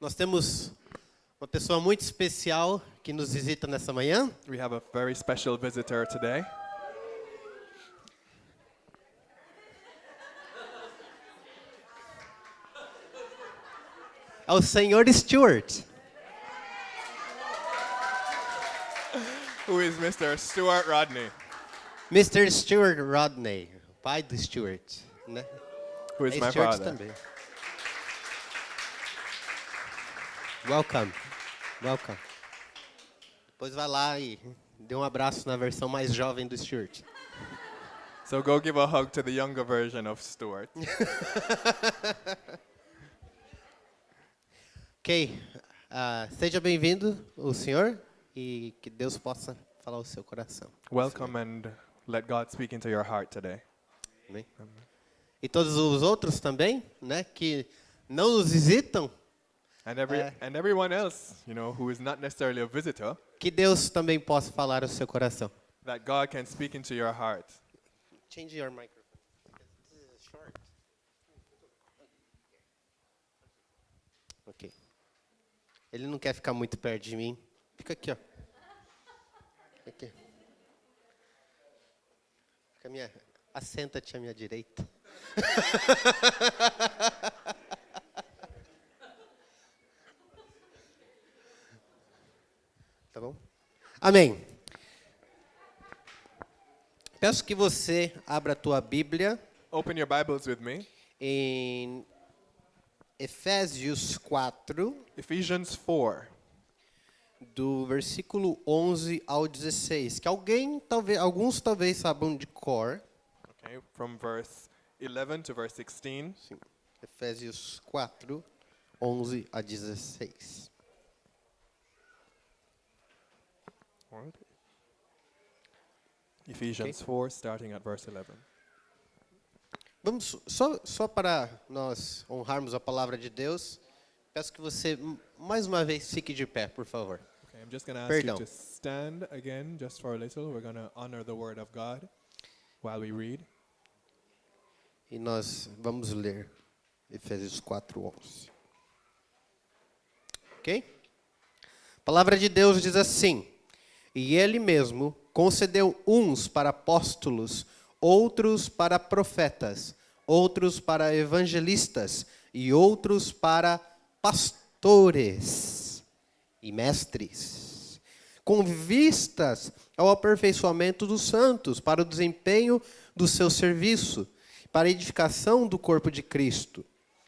Nós temos uma pessoa muito especial que nos visita nessa manhã. We have a very special visitor today. É o Senhor Stuart. Who is Mr. Stuart Rodney? Mr. Stuart Rodney, pai do Stuart, né? Who is É my Stuart father? também. Welcome. Welcome. Depois vai lá e dê um abraço na versão mais jovem do Stuart. So go give a hug to the younger version of Stuart. Ok. Seja bem-vindo, o senhor, e que Deus possa falar o seu coração. Welcome and let God speak into your heart today. Amém? E todos os outros também, né, que não nos visitam, And everyone else, who is not necessarily a visitor, que Deus também possa falar o seu coração. that God can speak into your heart. Change your microphone. This is short. Ok. Ele não quer ficar muito perto de mim. Fica aqui, ó. Aqui. Assenta-te à minha direita. Tá bom? Amém. Peço que você abra a tua Bíblia Open your Bibles with me. em Efésios 4, Ephesians 4, do versículo 11 ao 16, que alguns talvez saibam de cor. okay, from verse 11 to verse 16. Sim. Efésios 4, 11 a 16. Ephesians 4, starting at verse 11. Vamos só para nós honrarmos a palavra de Deus. Peço que você mais uma vez fique de pé, por favor. Okay, I'm just going to ask Perdão. you to stand again just for a little. We're going to honor the word of God while we read. E nós vamos ler Efésios 4, 11. Ok? A palavra de Deus diz assim: E ele mesmo concedeu uns para apóstolos, outros para profetas, outros para evangelistas e outros para pastores e mestres, com vistas ao aperfeiçoamento dos santos, para o desempenho do seu serviço, para a edificação do corpo de Cristo,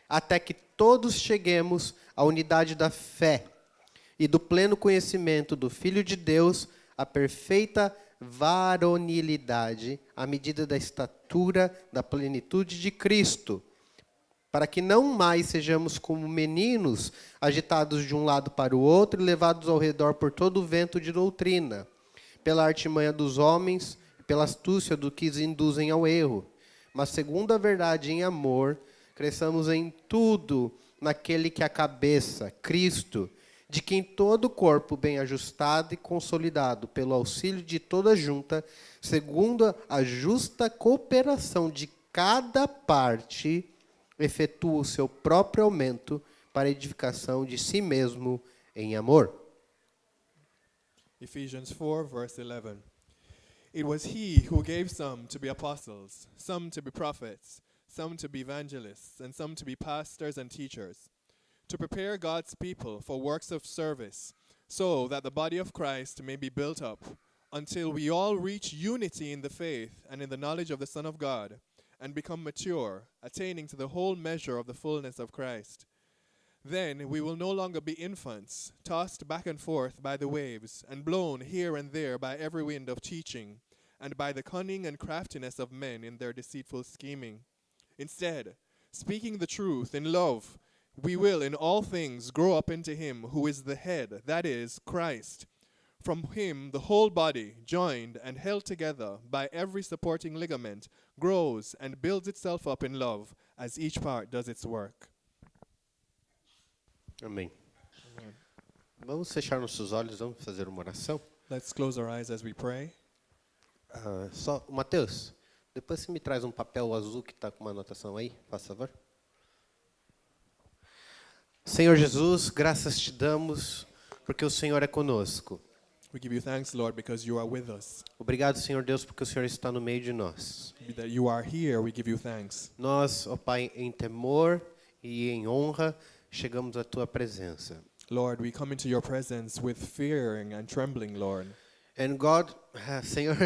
até que todos cheguemos à unidade da fé e do pleno conhecimento do Filho de Deus, a perfeita varonilidade, à medida da estatura da plenitude de Cristo, para que não mais sejamos como meninos, agitados de um lado para o outro e levados ao redor por todo o vento de doutrina, pela artimanha dos homens, pela astúcia do que os induzem ao erro, mas segundo a verdade em amor, cresçamos em tudo naquele que é a cabeça, Cristo, de quem todo o corpo bem ajustado e consolidado pelo auxílio de toda junta, segundo a justa cooperação de cada parte, efetua o seu próprio aumento para a edificação de si mesmo em amor. Ephesians 4, verse 11. It was he who gave some to be apostles, some to be prophets, some to be evangelists, and some to be pastors and teachers, to prepare God's people for works of service, so that the body of Christ may be built up, until we all reach unity in the faith and in the knowledge of the Son of God, and become mature, attaining to the whole measure of the fullness of Christ. Then we will no longer be infants, tossed back and forth by the waves, and blown here and there by every wind of teaching, and by the cunning and craftiness of men in their deceitful scheming. Instead, speaking the truth in love, we will in all things grow up into him who is the head, that is, Christ. From him the whole body, joined and held together by every supporting ligament, grows and builds itself up in love as each part does its work. Amém. Vamos fechar nossos olhos, vamos fazer uma oração. Let's close our eyes as we pray. Mateus, depois você me traz um papel azul que está com uma anotação aí, faz favor. Senhor Jesus, graças te damos porque o Senhor é conosco. We give you thanks, Lord, because you are with us. Obrigado, Senhor Deus, porque o Senhor está no meio de nós. That you are here, we give you thanks. Nós, ó Pai, em temor e em honra, chegamos à tua presença. Lord, we come into your presence with fearing and trembling, Lord. And God, Senhor,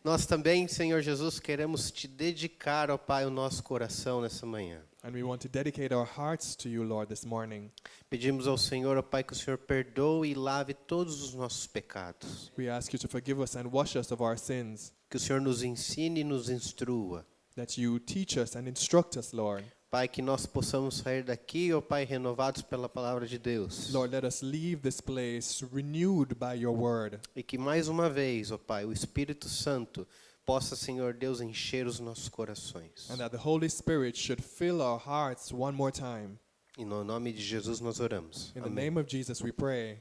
nós também, Senhor Jesus, queremos te dedicar, ó Pai, o nosso coração nessa manhã. And we want to dedicate our hearts to you, Lord, this morning. Pedimos ao Senhor, ó Pai, que o Senhor perdoe e lave todos os nossos pecados. We ask you to forgive us and wash us of our sins. Que o Senhor nos ensine e nos instrua. That you teach us and instruct us, Lord. Pai, que nós possamos sair daqui, ó Pai, renovados pela palavra de Deus. Lord, let us leave this place renewed by your word. E que mais uma vez, ó Pai, o Espírito Santo possa, Senhor Deus, encher os nossos corações. And that the Holy Spirit should fill our hearts one more time. E no nome de Jesus nós oramos. In the Amém. name of Jesus we pray.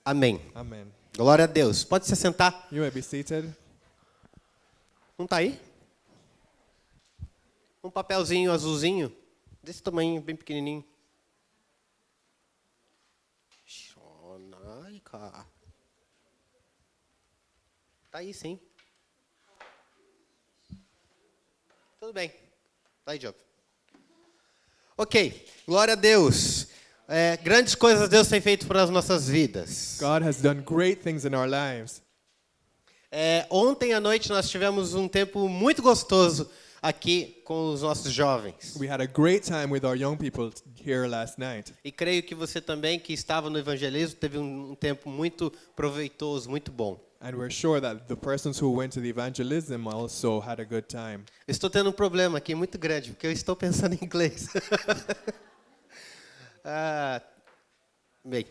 Amém. Amen. Glória a Deus. Pode se sentar. You may be seated. Não tá aí? Um papelzinho azulzinho, desse tamanho, bem pequenininho. Jonaica. Tá aí, sim. Tudo bem. Tá aí, Job. Ok. Glória a Deus. Grandes coisas Deus tem feito para as nossas vidas. God has done great things in our lives. Ontem à noite nós tivemos um tempo muito gostoso aqui com os nossos jovens. We had a great time with our young people here last night. E creio que você também, que estava no evangelismo, teve um tempo muito proveitoso, muito bom. And we're sure that the persons who went to the evangelism also had a good time. Estou tendo um problema aqui muito grande, porque eu estou pensando em inglês. Bem,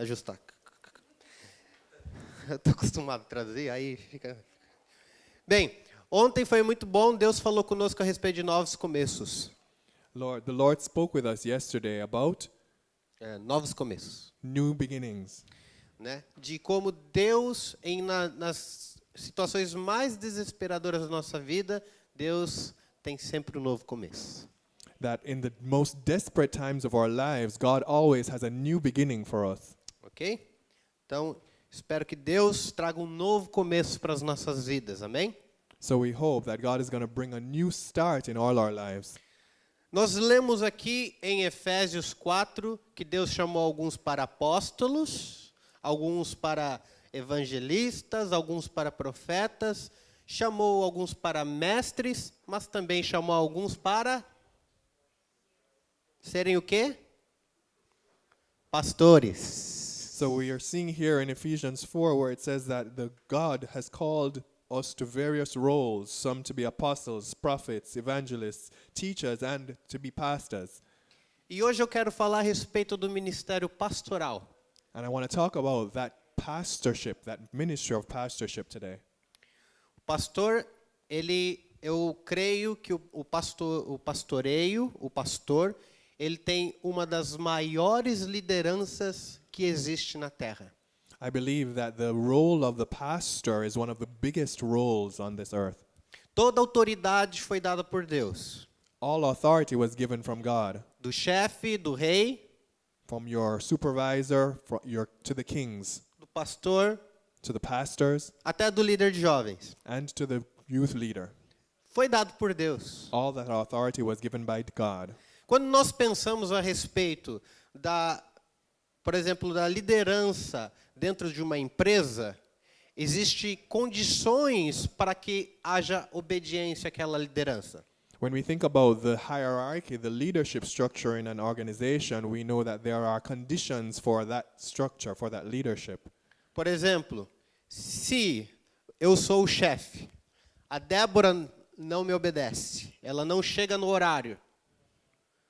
ajustar. Eu estou acostumado a traduzir, aí fica... Bem, ontem foi muito bom, Deus falou conosco a respeito de novos começos. The Lord spoke with us yesterday about Novos começos. new beginnings. Né? De como Deus, nas situações mais desesperadoras da nossa vida, Deus tem sempre um novo começo. That in the most desperate times of our lives, God always has a new beginning for us. Ok? Então, espero que Deus traga um novo começo para as nossas vidas, amém? So we hope that God is going to bring a new start in all our lives. Nós lemos aqui em Efésios 4 que Deus chamou alguns para apóstolos, alguns para evangelistas, alguns para profetas, chamou alguns para mestres, mas também chamou alguns para serem o quê? Pastores. So we are seeing here in Ephesians 4 where it says that God has called us to various roles, some to be apostles, prophets, evangelists, teachers, and to be pastors. E hoje eu quero falar a respeito do ministério pastoral. And I want to talk about that pastorship, that ministry of pastorship today. O pastor, eu creio que o pastor, ele tem uma das maiores lideranças que existe na terra. I believe that the role of the pastor is one of the biggest roles on this earth. Toda autoridade foi dada por Deus. All authority was given from God, Do chefe, do rei, from your supervisor, to the kings, do pastor, to the pastors, até do líder de jovens. and to the youth leader. Foi dado por Deus. All that authority was given by God. Quando nós pensamos a respeito por exemplo, da liderança dentro de uma empresa, existem condições para que haja obediência àquela liderança. When we think about the hierarchy, the leadership structure in an organization, we know that there are conditions for that structure, for that leadership. Por exemplo, se eu sou o chefe, a Débora não me obedece, ela não chega no horário.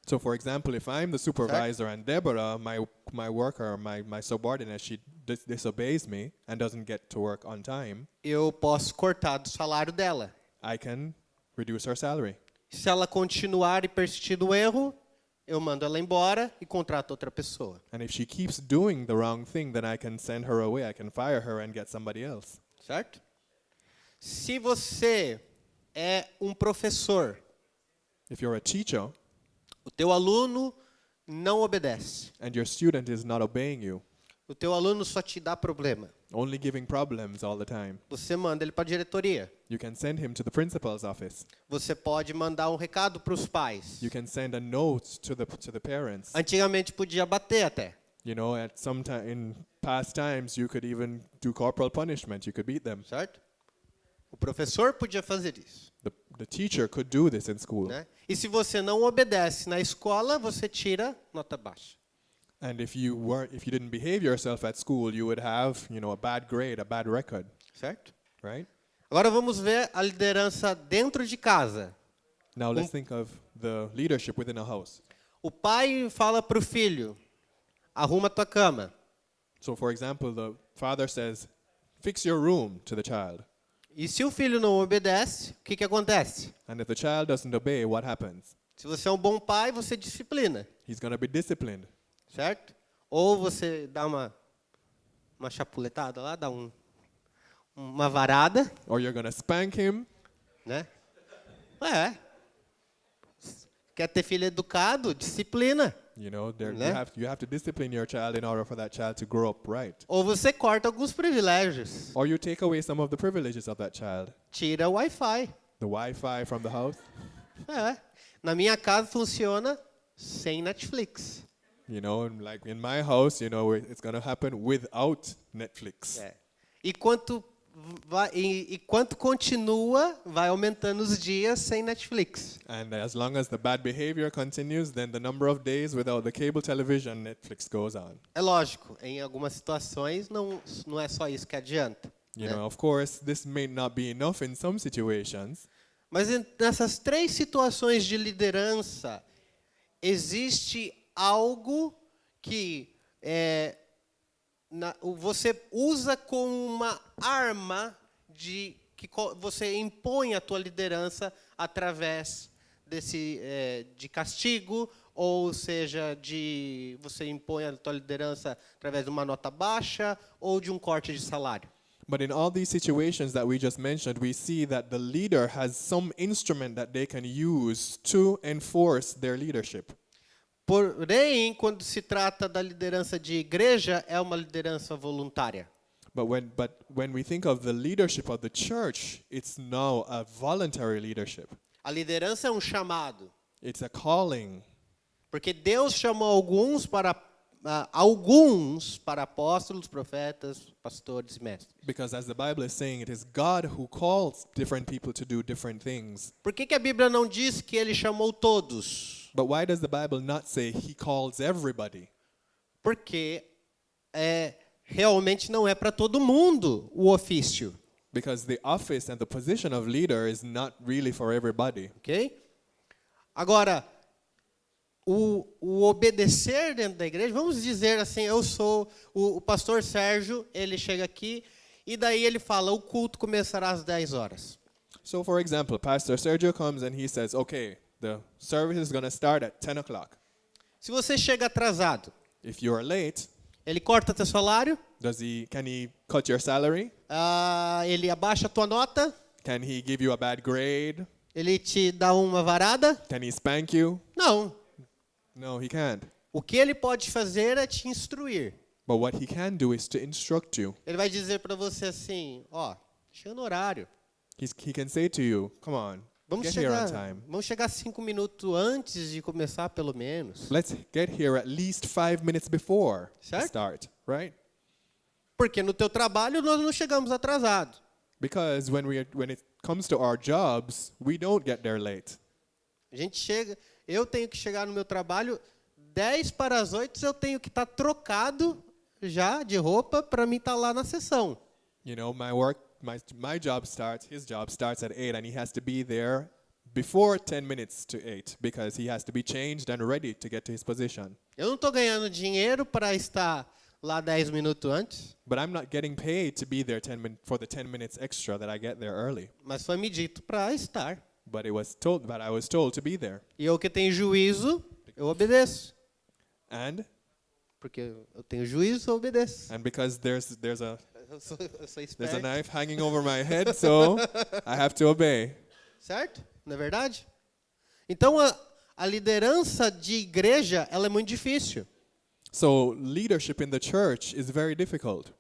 So, for example, if I'm the supervisor and Deborah, my worker, my subordinate, she disobeys me and doesn't get to work on time, Eu posso cortar do salário dela. I can reduce her salary. Se ela continuar e persistir no erro, eu mando ela embora e contrato outra pessoa. And if she keeps doing the wrong thing, then I can send her away. I can fire her and get somebody else. Certo? Se você é um professor, If you're a teacher, o teu aluno não obedece. and your student is not obeying you, O teu aluno só te dá problema. only giving problems all the time, Você manda ele para a diretoria. you can send him to the principal's office. Você pode mandar um recado para os pais. You can send a note to the parents. Antigamente podia bater até. You know, at some time in past times, you could even do corporal punishment. You could beat them. Certo? O professor podia fazer isso. The teacher could do this in school. Né? E se você não obedece na escola, você tira nota baixa. And if you didn't behave yourself at school, you would have, a bad grade, a bad record, Certo? right? Agora vamos ver a liderança dentro de casa. Now let's think of the leadership within a house. O pai fala para o filho, arruma tua cama. So, for example, the father says, "Fix your room," to the child. E se o filho não obedece, o que acontece? And if the child doesn't obey, what happens? Se você é um bom pai, você disciplina. He's going to be disciplined. Certo? Ou você dá uma chapuletada lá, dá uma varada, Or you're going to spank him. né? Quer ter filho educado? Disciplina. Né? You have to discipline your child in order for that child to grow up right. Ou você corta alguns privilégios. Or you take away some of the privileges of that child. Tira o Wi-Fi. The Wi-Fi from the house. Na minha casa funciona sem Netflix. Like in my house, it's going to happen without Netflix. E quanto continua, vai aumentando os dias sem Netflix. And as long as the bad behavior continues, then the number of days without the cable television, Netflix goes on. É lógico, em algumas situações não é só isso que adianta. Of course, this may not be enough in some situations. Mas nessas 3 situações de liderança, existe algo que você usa como uma arma que você impõe a tua liderança através de castigo, ou seja, você impõe a tua liderança através de uma nota baixa ou de um corte de salário. But in all these situations that we just mentioned, we see that the leader has some instrument that they can use to enforce their leadership. Porém, quando se trata da liderança de igreja, é uma liderança voluntária. But when we think of the leadership of the church, it's now a voluntary leadership. A liderança é um chamado. It's a calling. Porque Deus chamou alguns para apóstolos, profetas, pastores e mestres. Because as the Bible is saying, it is God who calls different people to do different things. Por que a Bíblia não diz que ele chamou todos? But why does the Bible not say he calls everybody? Porque realmente não é para todo mundo o ofício. Because the office and the position of leader is not really for everybody. Ok? Agora, o obedecer dentro da igreja, vamos dizer assim, eu sou o pastor Sérgio, ele chega aqui e daí ele fala, o culto começará às 10 horas. So for example, Pastor Sergio comes and he says, okay, the service is going to start at 10 o'clock. Se você chega atrasado, If you are late, ele corta teu salário, can he cut your salary? ele abaixa a tua nota, Can he give you a bad grade? ele te dá uma varada? Can he spank you? Não. No, he can't. O que ele pode fazer é te instruir. But what he can do is to instruct you. Ele vai dizer para você assim, chega no horário. He can say to you, come on, Vamos get here on time. chegar 5 minutos antes de começar, pelo menos. Let's get here at least 5 minutes before the Certo? start, right? Porque no teu trabalho nós não chegamos atrasados. Because when it comes to our jobs, we don't get there late. A gente chega, eu tenho que chegar no meu trabalho 10 para as 8, eu tenho que estar trocado já de roupa para mim estar lá na sessão. My job starts, his job starts at 8, and he has to be there before 10 minutes to 8 because he has to be changed and ready to get to his position. Eu não estou ganhando dinheiro para estar lá 10 minutos antes. But I'm not getting paid to be there for the 10 minutes extra that I get there early. Mas foi me dito para estar. But I was told to be there. E eu que tenho juízo, eu obedeço. And Porque eu tenho juízo, eu obedeço. because there's a Eu sou there's a esperto. knife hanging over my head, so I have to obey. Certo? Não é verdade? Então, a liderança de igreja, ela é muito difícil. So leadership in the church is very difficult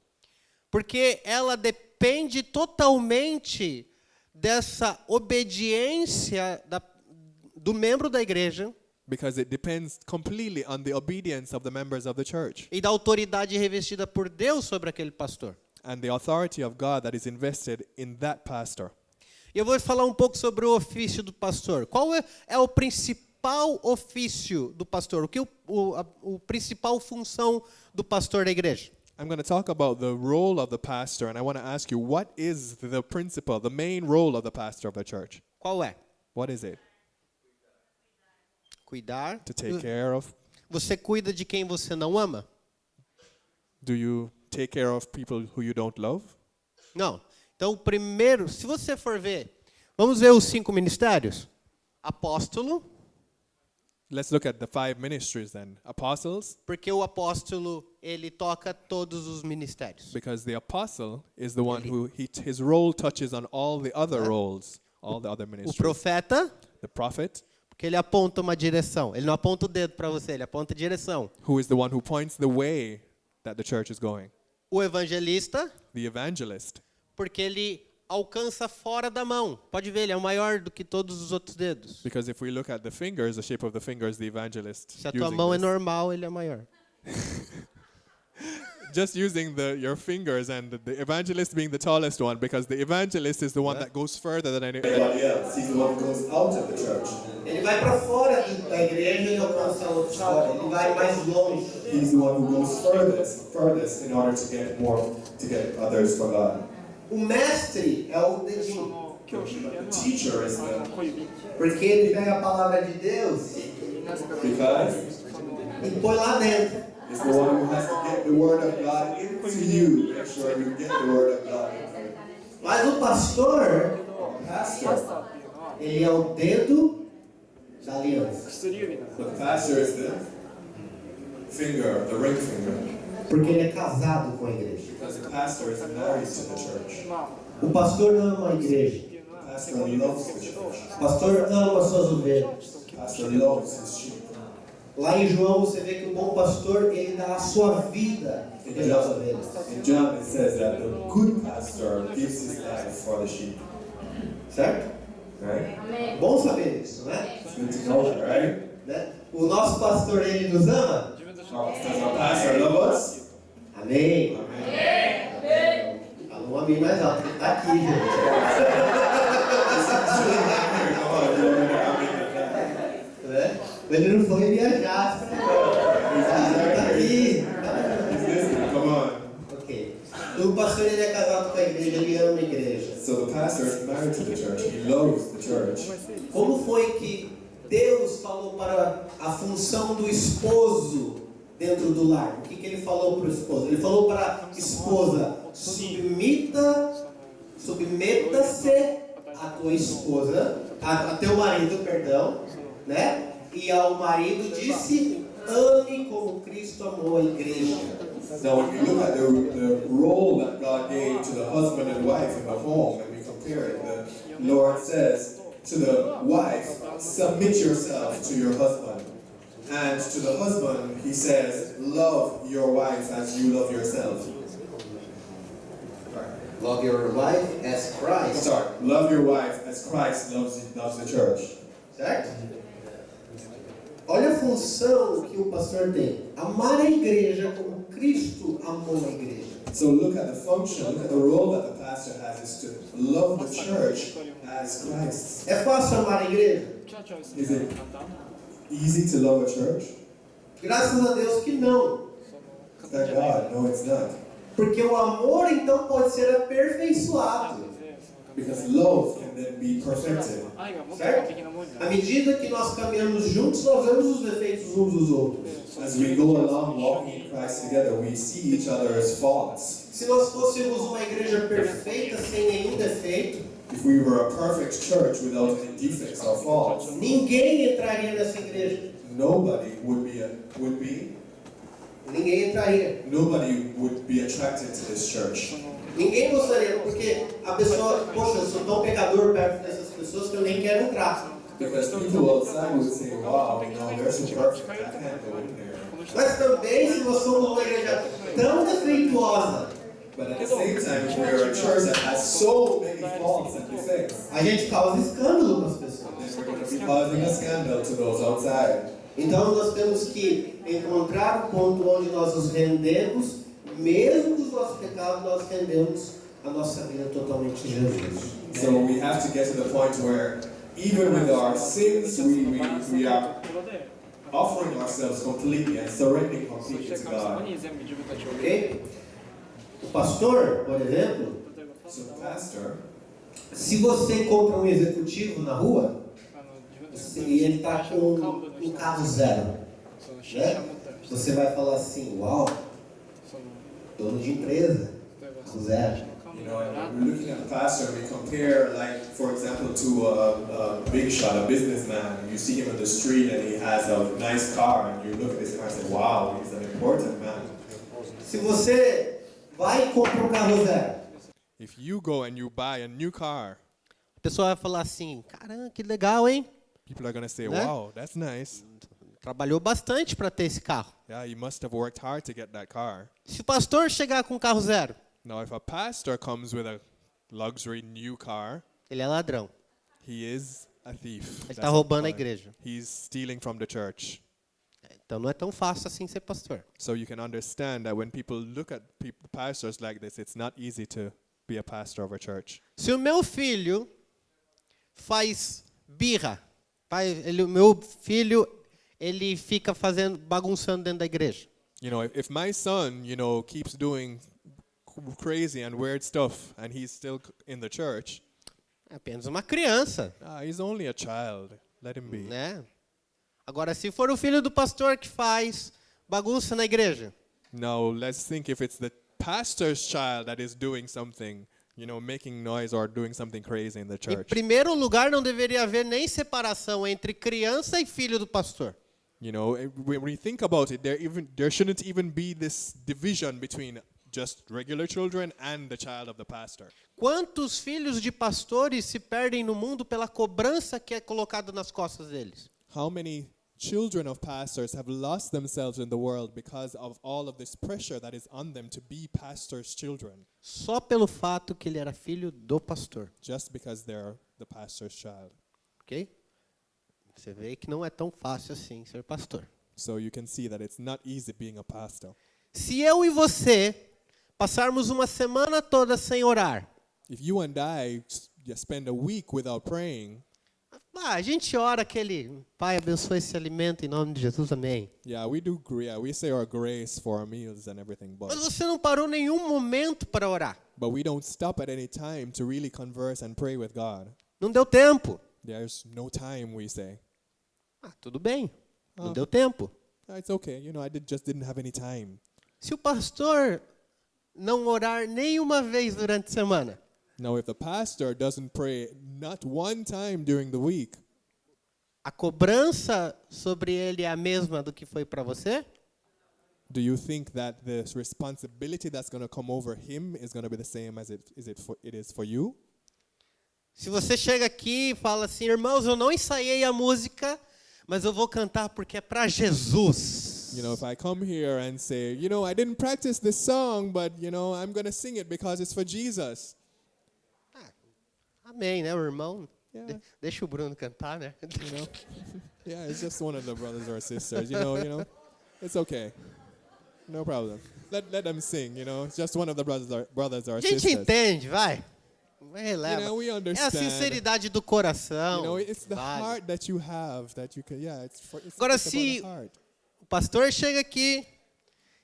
Porque ela depende totalmente dessa obediência do membro da igreja because it depends completely on the obedience of the members of the church e da autoridade revestida por Deus sobre aquele pastor. and the authority of God that is invested in that pastor. E eu vou falar um pouco sobre o ofício do pastor. Qual é o principal ofício do pastor? O que o principal função do pastor da igreja? I'm going to talk about the role of the pastor, and I want to ask you, what is the principle, the main role of the pastor of the church? Qual é? What is it? Cuidar. To take care of? Você cuida de quem você não ama? Do you take care of people who you don't love? Não. Então, o primeiro, se você for ver, vamos ver os 5 ministérios? Apóstolo, Let's look at the 5 ministries then. Apostles, porque o apóstolo, ele toca todos os ministérios. because the apostle is the one who, his role touches on all the other roles, all the other O ministries. profeta, The prophet, porque ele aponta uma direção. Ele não aponta o dedo para você, ele aponta a direção. who is the one who points the way that the church is going. O evangelista, The evangelist, porque ele alcança fora da mão. Pode ver, ele é o maior do que todos os outros dedos. because if we look at the fingers, the shape of the fingers, the evangelist Se a tua using mão é this. normal, ele é maior. Just using your fingers, and the evangelist being the tallest one, because the evangelist is the one that goes further than Everybody else. He's the one who goes out of the church. Ele vai para fora da igreja e alcança outros fora. Ele vai mais longe. He's the one who goes furthest in order to get others for God. O mestre é o dedinho, The teacher is the porque ele pega a palavra de Deus because e põe lá dentro. he's the one who has to get the word of God into you. Make sure you get the word of God into you. Mas o pastor, Pastor, ele é o dedo da aliança, the pastor is the finger, the ring finger, porque ele é casado com a igreja. because the pastor is married to the church. O pastor ama a igreja. The pastor loves the church. O pastor ama suas ovelhas. The pastor loves his sheep. Lá em João você vê que o bom pastor, ele dá a sua vida pelas ovelhas. In John it says that the good pastor gives his life for the sheep. Certo? Right? Bom saber isso, né? It's good to know that, right? Né? O nosso pastor, ele nos ama? Does our pastor love us? Amém. Fala um amém mais alto, que tá aqui, gente. Né? Ele não foi viajar. Tá aqui. He's listening, come on. Ok. O pastor, ele é casado com a igreja, ele ama a igreja. So the pastor is married to the church. He loves the church. Como foi que Deus falou para a função do esposo dentro do lar? O que ele falou para o esposo? Ele falou para a esposa: submeta-se a tua esposa, a teu marido, perdão, né? E ao marido disse: ame como Cristo amou a igreja. Now when we look at the role that God gave to the husband and wife in the home, and we compare it, the Lord says to the wife, submit yourself to your husband. And to the husband, he says, love your wife as you love yourself. Love your wife as Christ. Sorry, love your wife as Christ loves the church. Certo? Olha a função que o pastor tem: amar a igreja como Cristo amou a igreja. So look at the function, look at the role that the pastor has, is to love the church as Christ. É fácil amar a igreja? Is it easy to love a church? Graças a Deus que não. Thank God, no it's not. Porque o amor então pode ser aperfeiçoado. Because love can then be perfected. Certo? À medida que nós caminhamos juntos, nós vemos os defeitos uns dos outros. As we go along walking in Christ together, we see each other's faults. Se nós fôssemos uma igreja perfeita, sem nenhum defeito, If we were a perfect church without any defects or faults, ninguém entraria nessa igreja. nobody would be attracted to this church. Ninguém gostaria, porque a pessoa, poxa, eu sou tão pecador perto dessas pessoas que eu nem quero entrar. Because people outside would say, wow, they're so perfect, I can't go in there. Mas também, se nós somos uma igreja tão defeituosa, But at the same time, if we're a church that has so many faults and defects, a gente causa escândalo para as pessoas. then we're going to be causing a scandal to those outside. Então nós temos que encontrar o ponto onde nós nos rendemos, mesmo dos nossos pecados, nós rendemos a nossa vida totalmente a Jesus. So we have to get to the point where even with our sins, we are offering ourselves completely and surrendering completely to God. Ok? O pastor, por exemplo, So pastor, se você encontra um executivo na rua e ele está com um carro zero, né? Você vai falar assim, uau, dono de empresa, carro zero. you know, and we're looking at the pastor and we compare, like, for example, to a big shot, a businessman. You see him on the street and he has a nice car and you look at this car and say, wow, he's an important man. Se você vai e compra um carro zero, If you go and you buy a new car, A pessoa vai falar assim, caramba, que legal, hein? people are going to say, Né? wow, that's nice. Trabalhou bastante para ter esse carro. Yeah, you must have worked hard to get that car. Se o pastor chegar com um carro zero, Now, if a pastor comes with a luxury new car, ele é ladrão. he is a thief. Ele That's está roubando a the point. igreja. He's stealing from the church. Então não é tão fácil assim ser pastor. So you can understand that when people look at pastors like this, it's not easy to be a pastor of a church. Se o meu filho faz birra, o meu filho ele fica bagunçando dentro da igreja. You know, if my son, keeps doing crazy and weird stuff and he's still in the church, É apenas uma criança, he's only a child. Let him be. né? Agora, se for o filho do pastor que faz bagunça na igreja, Now, let's think if it's the pastor's child that is doing something, making noise or doing something crazy in the em church. primeiro lugar não deveria haver nem separação entre criança e filho do pastor. When we think about it, there shouldn't even be this division between just regular children and the child of the pastor. Quantos filhos de pastores se perdem no mundo pela cobrança que é colocada nas costas deles? How many children of pastors have lost themselves in the world because of all of this pressure that is on them to be pastors' children, Só pelo fato que ele era filho do pastor, just because they're the pastor's child? ok? Você vê que não é tão fácil assim ser pastor. So you can see that it's not easy being a pastor. Se eu e você passarmos uma semana toda sem orar, If you and I spend a week without praying, a gente ora aquele, Pai, abençoe esse alimento em nome de Jesus, amém. yeah, we say our grace for our meals and everything, Mas but você não parou nenhum momento para orar. we don't stop at any time to really converse and pray with God. Não deu tempo. There's no time, we say. Tudo bem, não Ah. deu tempo. It's okay, I just didn't have any time. Se o pastor não orar nenhuma vez durante a semana, Now, if the pastor doesn't pray not one time during the week, a cobrança sobre ele é a mesma do que foi para você? do you think that the responsibility that's going to come over him is going to be the same as it is for you? Se você chega aqui e fala assim, irmãos, eu não ensaiei a música, mas eu vou cantar porque é para Jesus. If I come here and say, I didn't practice this song, but, I'm going to sing it because it's for Jesus. Amém, né, o irmão? Yeah. Deixa o Bruno cantar, né? Yeah, it's just one of the brothers or sisters, It's okay. No problem. Let them sing, It's just one of the brothers or A gente sisters. entende, vai. Releva. We É a understand. sinceridade do coração. It's the vale. heart that you have that you can, it's Agora, about se the heart. o pastor chega aqui,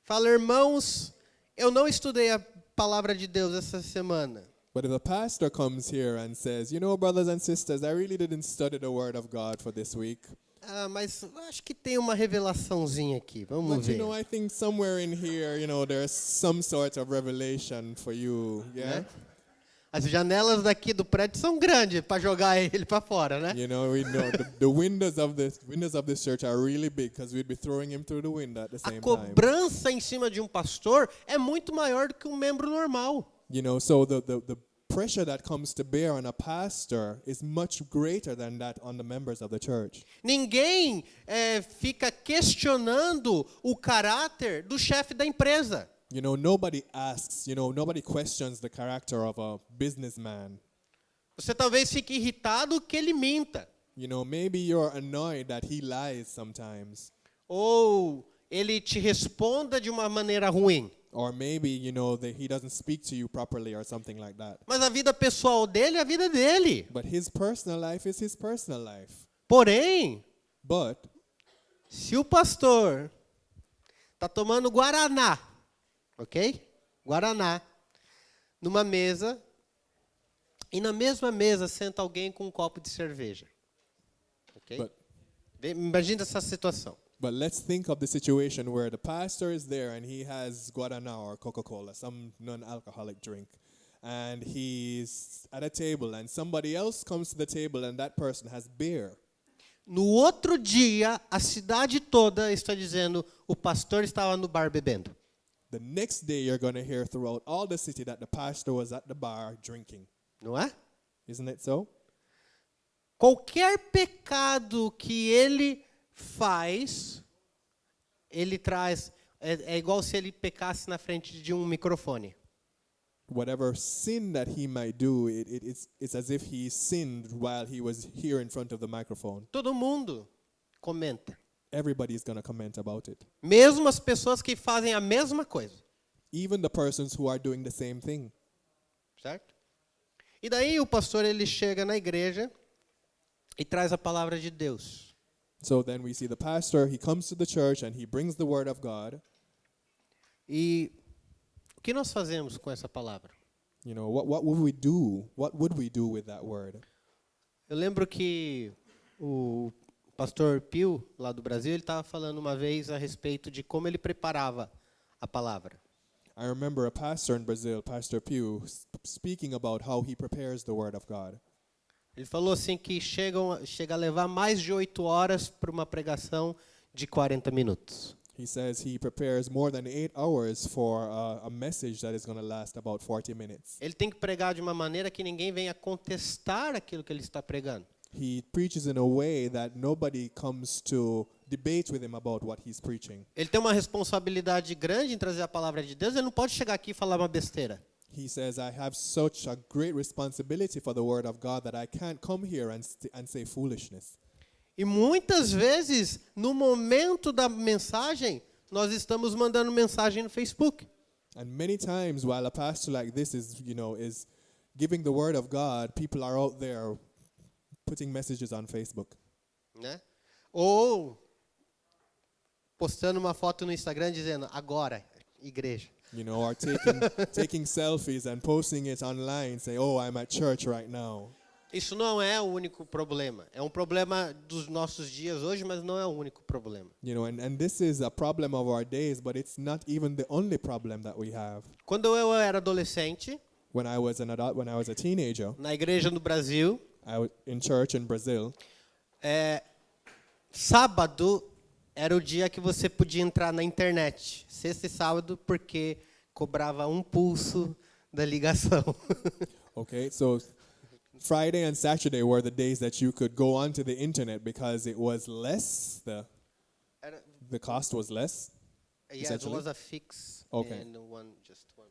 fala, irmãos, eu não estudei a palavra de Deus essa semana. But if a pastor comes here and says, brothers and sisters, I really didn't study the word of God for this week. Mas acho que tem uma revelaçãozinha aqui. Vamos But ver. I think somewhere in here, there's some sort of revelation for you, yeah? Né? As janelas daqui do prédio são grandes para jogar ele para fora, né? We know the windows of this church are really big because we'd be throwing him through the window at the A same time. cobrança em cima de um pastor é muito maior do que um membro normal. So the pressure that comes to bear on a pastor is much greater than that on the members of the church. Ninguém fica questionando o caráter do chefe da empresa. You know, nobody asks, nobody questions the character of a businessman. Você talvez fique irritado que ele minta. You know, maybe you're annoyed that he lies sometimes. Ou ele te responda de uma maneira ruim. Or maybe, that he doesn't speak to you properly or something like that. Mas a vida pessoal dele é a vida dele. But his personal life is his personal life. Porém, But se o pastor está tomando guaraná, ok? Guaraná, numa mesa, e na mesma mesa senta alguém com um copo de cerveja. Ok? But- Imagina essa situação. But let's think of the situation where the pastor is there and he has Guaraná or Coca-Cola, some non-alcoholic drink. And he's at a table and somebody else comes to the table and that person has beer. No outro dia, a cidade toda está dizendo o pastor estava no bar bebendo. The next day you're going to hear throughout all the city that the pastor was at the bar drinking. Não é? Isn't it so? Qualquer pecado que ele faz, ele traz. É igual se ele pecasse na frente de um microfone. Whatever sin that he might do, it's as if he sinned while he was here in front of the microphone. Todo mundo comenta. Everybody's going to comment about it. Mesmo as pessoas que fazem a mesma coisa. Even the persons who are doing the same thing. Certo? E daí o pastor ele chega na igreja e traz a palavra de Deus. So then we see the pastor, he comes to the church and he brings the word of God. E o que nós fazemos com essa palavra? You know, what would we do? What would we do with that word? Eu lembro que o pastor Pio, lá do Brasil, ele estava falando uma vez a respeito de como ele preparava a palavra. I remember a pastor in Brazil, Pastor Pew, speaking about how he prepares the word of God. Ele falou assim que chega a levar mais de 8 horas para uma pregação de 40 minutos. He says he prepares more than 8 hours for a message that is going to last about 40 minutes. Ele tem que pregar de uma maneira que ninguém venha contestar aquilo que ele está pregando. He preaches in a way that nobody comes to debate with him about what he's preaching. Ele tem uma responsabilidade grande em trazer a palavra de Deus, ele não pode chegar aqui e falar uma besteira. He says, I have such a great responsibility for the word of God that I can't come here and say foolishness. E muitas vezes, no momento da mensagem, nós estamos mandando mensagem no Facebook. And many times while a pastor like this is giving the word of God, people are out there putting messages on Facebook. Né? Ou postando uma foto no Instagram dizendo, agora, igreja. You know, or taking selfies and posting it online, say, oh, I'm at church right now. Isso não é o único problema. É um problema dos nossos dias hoje, mas não é o único problema. You know, and this is a problem of our days, but it's not even the only problem that we have. Quando eu era adolescente, When I was a teenager, na igreja no Brasil, I was in church in Brazil. Sábado era o dia que você podia entrar na internet. Sexta e sábado, porque cobrava um pulso da ligação. Okay, so Friday and Saturday were the days that you could go onto the internet because it was less, the cost was less. Yes, it essentially? was a fix. Okay. And just one.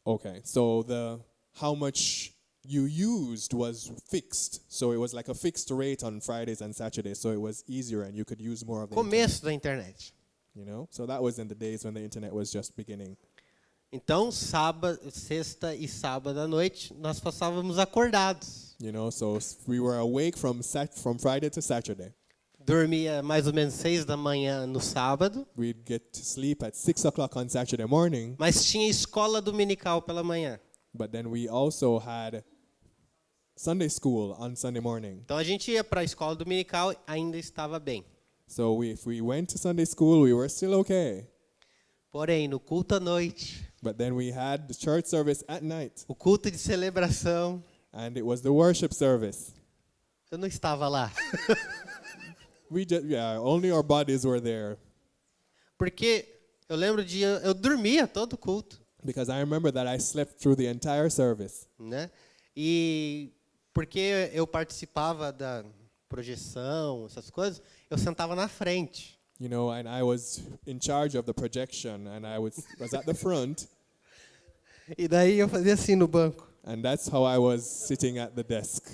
Okay, so how much you used was fixed. So it was like a fixed rate on Fridays and Saturdays, so it was easier and you could use more of the internet, Começo da internet. you know? So that was in the days when the internet was just beginning. Então, sexta e sábado à noite, nós passávamos acordados. You know, so we were awake from Friday to Saturday. Dormia mais ou menos 6 da manhã no sábado, We'd get to sleep at 6 o'clock on Saturday morning, mas tinha escola dominical pela manhã. but then we also had Sunday school on Sunday morning. Então a gente ia para a escola dominical, ainda estava bem. So if we went to Sunday school, we were still okay. Porém, no culto à noite, But then we had the church service at night, o culto de celebração, and it was the worship service. eu não estava lá. Only our bodies were there. Porque eu lembro eu dormia todo culto. Because I remember that I slept through the entire service. né? E porque eu participava da projeção, essas coisas, eu sentava na frente. You know, and I was in charge of the projection, and I was at the front, E daí eu fazia assim no banco. and that's how I was sitting at the desk.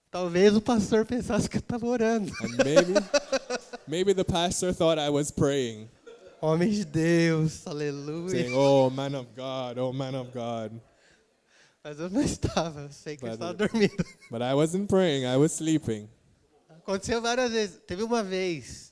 Talvez o pastor pensasse que eu estava orando. And maybe the pastor thought I was praying, Homem de Deus, aleluia. saying, "Oh, man of God, oh, man of God." Mas eu não estava, eu sei que eu But estava it- dormindo. But I wasn't praying, I was sleeping. Aconteceu várias vezes. Teve uma vez,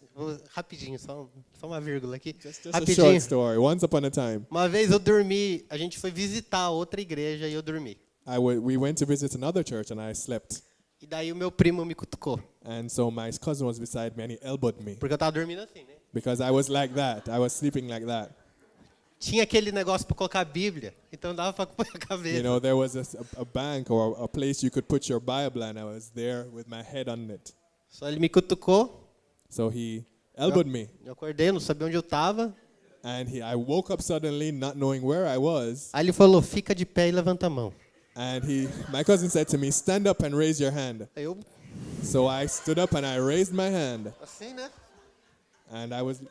rapidinho, só uma vírgula aqui. Just a Rapidinho. short story. Once upon a time, Uma vez eu dormi, a gente foi visitar outra igreja e eu dormi. we went to visit another church, and I slept. E daí o meu primo me cutucou. And so my cousin was beside me, and he elbowed me. Porque eu tava dormindo assim, né? Because I was like that. I was sleeping like that. Tinha aquele negócio para colocar a Bíblia, então dava para pôr a cabeça. You know, there was a bank or a place you could put your Bible, and I was there with my head on it. Só ele me cutucou, So he elbowed me. eu acordei, não sabia onde eu estava. And I woke up suddenly, not knowing where I was. Aí ele falou, fica de pé e levanta a mão. And my cousin said to me, "Stand up and raise your hand." Aí eu, So I stood up and I raised my hand. assim, né? And I was,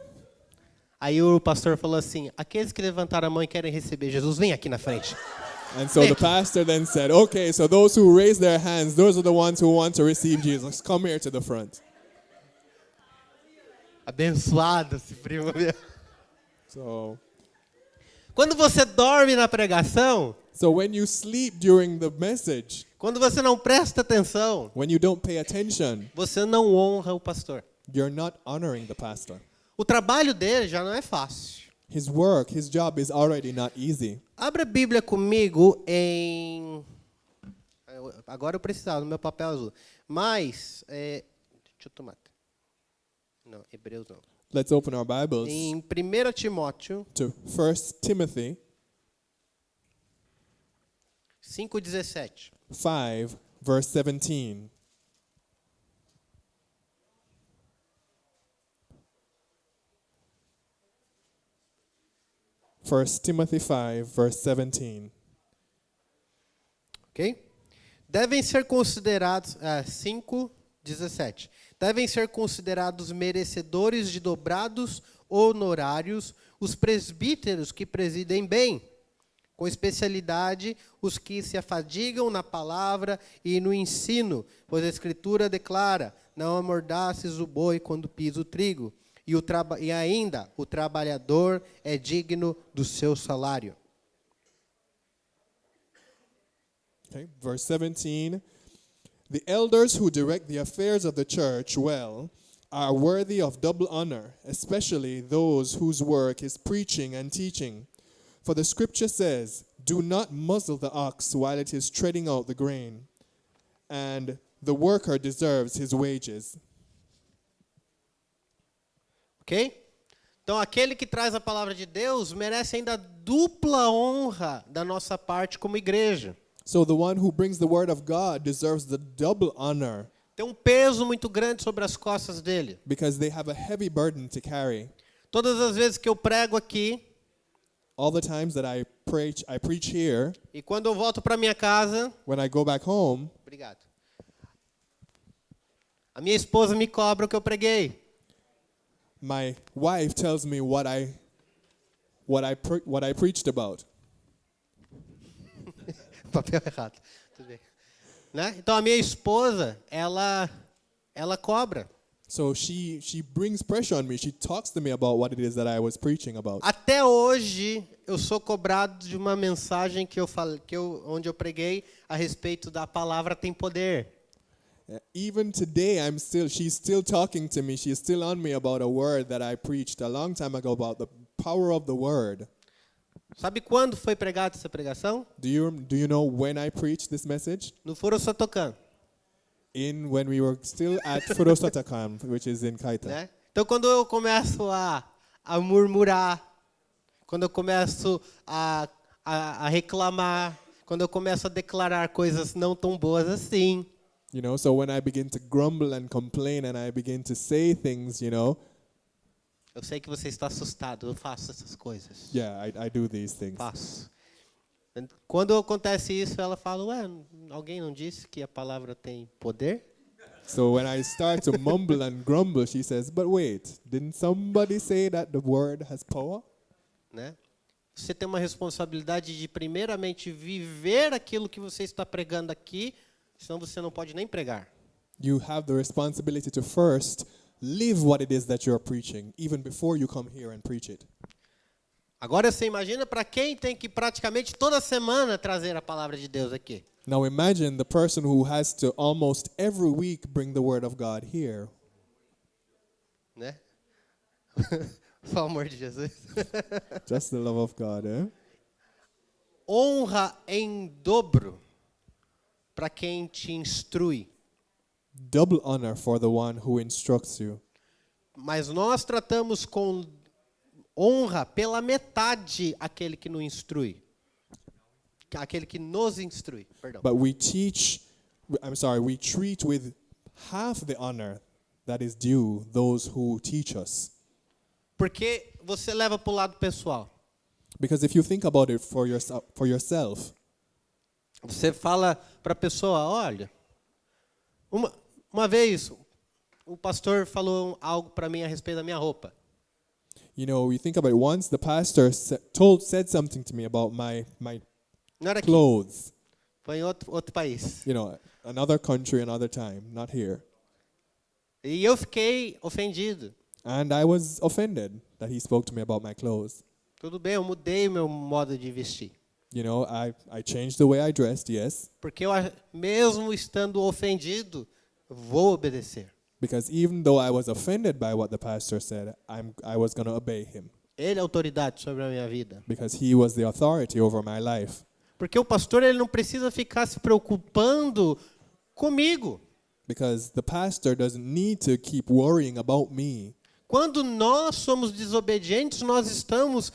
Aí o pastor falou assim, aqueles que levantaram a mão e querem receber Jesus, vem aqui na frente. and so the pastor then said, "Okay, so those who raise their hands, those are the ones who want to receive Jesus. Come here to the front." Abençoado esse primo meu. So Quando você dorme na pregação, when you sleep during the message, quando você não presta atenção, when you don't pay attention, você não honra o pastor. you're not honoring the pastor. O trabalho dele já não é fácil. His work, his job is already not easy. Abra a Bíblia comigo em... Agora eu precisava, no meu papel azul. Mas, deixa eu tomar. Não, Hebreus não. Let's open our Bibles Em 1 Timóteo to 1 Timothy 5:17. 5, verse 17. First Timothy 5, verse 17. Ok? Devem ser considerados... 5:17. Devem ser considerados merecedores de dobrados honorários os presbíteros que presidem bem, com especialidade os que se afadigam na palavra e no ensino, pois a Escritura declara, não amordaces o boi quando pisa o trigo, e ainda o trabalhador é digno do seu salário. Okay, verse 17. The elders who direct the affairs of the church well are worthy of double honor, especially those whose work is preaching and teaching. For the scripture says, "Do not muzzle the ox while it is treading out the grain, and the worker deserves his wages." Ok? Então, aquele que traz a palavra de Deus merece ainda dupla honra da nossa parte como igreja. So the one who brings the word of God deserves the double honor Tem um peso muito grande sobre as costas dele. because they have a heavy burden to carry. Todas as vezes que eu prego aqui, All the times that I preach here, e quando eu volto para minha casa, when I go back home, obrigado. A minha esposa me cobra o que eu preguei. my wife tells me what I preached about. Papel errado. Tudo bem. Né? Então a minha esposa, ela cobra. So she brings pressure on me. She talks to me about what it is that I was preaching about. Até hoje eu sou cobrado de uma mensagem onde eu preguei a respeito da palavra tem poder. Even today, she's still talking to me. She's still on me about a word that I preached a long time ago about the power of the word. Sabe quando foi pregada essa pregação? Do you know when I preached this message? No Foro Sotocan. When we were still at Furosatakam, which is in Kaita. Né? Então, quando eu começo a murmurar, quando eu começo a reclamar, quando eu começo a declarar coisas não tão boas assim, You know, so when I begin to grumble and complain and I begin to say things, you know, Eu sei que você está assustado, eu faço essas coisas. Yeah, I do these things. Faço. Quando acontece isso, ela fala, ué, alguém não disse que a palavra tem poder? So when I start to mumble and grumble, she says, but wait, didn't somebody say that the word has power? Né? Você tem uma responsabilidade de primeiramente viver aquilo que você está pregando aqui, senão você não pode nem pregar. You have the responsibility to first live what it is that you're preaching, even before you come here and preach it. Agora você imagina para quem tem que praticamente toda semana trazer a palavra de Deus aqui. Now imagine the person who has to almost every week bring the word of God here. Né? Pelo amor de Jesus. Just the love of God, eh? Honra em dobro para quem te instrui. Double honor for the one who instructs you. Mas nós tratamos com honra pela metade aquele que nos instrui. Aquele que nos instrui, perdão. But we treat with half the honor that is due those who teach us. Porque você leva para o lado pessoal. Because if you think about it for yourself, Você fala para a pessoa, olha, uma vez o pastor falou algo para mim a respeito da minha roupa. you know, you think about it. Once the pastor said something to me about my Não era aqui, clothes. foi em outro país. You know, another country, another time, not here. E eu fiquei ofendido. And I was offended that he spoke to me about my clothes. Tudo bem, eu mudei o meu modo de vestir. You know, I changed the way I dressed, yes, Porque eu, mesmo estando ofendido, vou obedecer. because even though I was offended by what the pastor said, I was going to obey him Ele é autoridade sobre a minha vida. because he was the authority over my life. Porque o pastor ele não precisa ficar se preocupando comigo. Because the pastor doesn't need to keep worrying about me. Quando nós somos desobedientes, nós estamos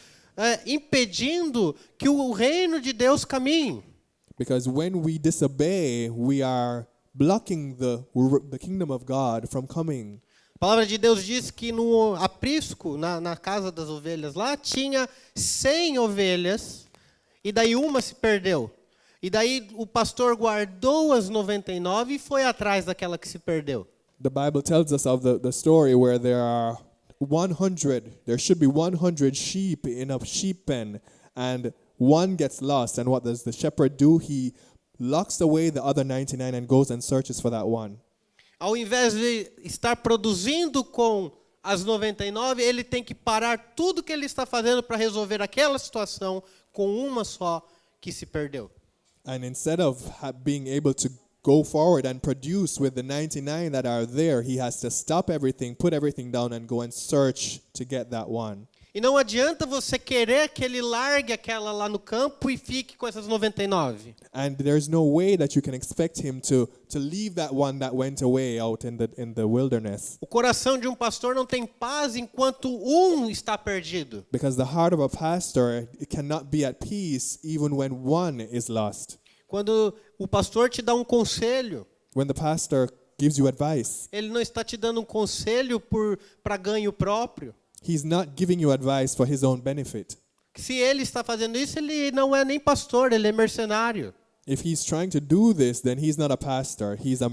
impedindo que o reino de Deus caminhe. Because when we disobey, we are blocking the kingdom of God from coming. A palavra de Deus diz que no aprisco, na casa das ovelhas lá, tinha 100 ovelhas e daí uma se perdeu. E daí o pastor guardou as 99 e foi atrás daquela que se perdeu. The Bible tells us of the story where there should be 100 sheep in a sheep pen, and one gets lost. And what does the shepherd do? He locks away the other 99 and goes and searches for that one. Ao invés de estar produzindo com as 99, ele tem que parar tudo que ele está fazendo para resolver aquela situação com uma só que se perdeu. And instead of being able to go forward and produce with the 99 that are there, he has to stop everything, put everything down, and go and search to get that one. E não adianta você querer que ele largue aquela lá no campo e fique com essas 99. And there's no way that you can expect him to leave that one that went away out in the wilderness. O coração de um pastor não tem paz enquanto está perdido. Because the heart of a pastor, it cannot be at peace even when one is lost. Quando o pastor te dá um conselho, When the pastor gives you advice, ele não está te dando um conselho para ganho próprio. he's not giving you advice for his own benefit. Se ele está fazendo isso, ele não é nem pastor, ele é mercenário. If he's trying to do this, then he's not a pastor, he's a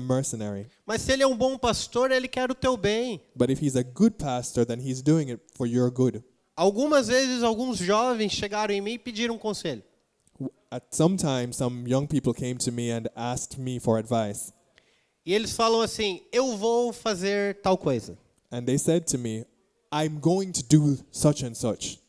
mercenary. Mas se ele é um bom pastor, ele quer o teu bem. But if he's a good pastor, then he's doing it for your good. Algumas vezes, alguns jovens chegaram em mim e pediram um conselho. At some time, some young people came to me and asked me for advice. E eles falam assim, eu vou fazer tal coisa. And they said to me, I'm going to do such and such.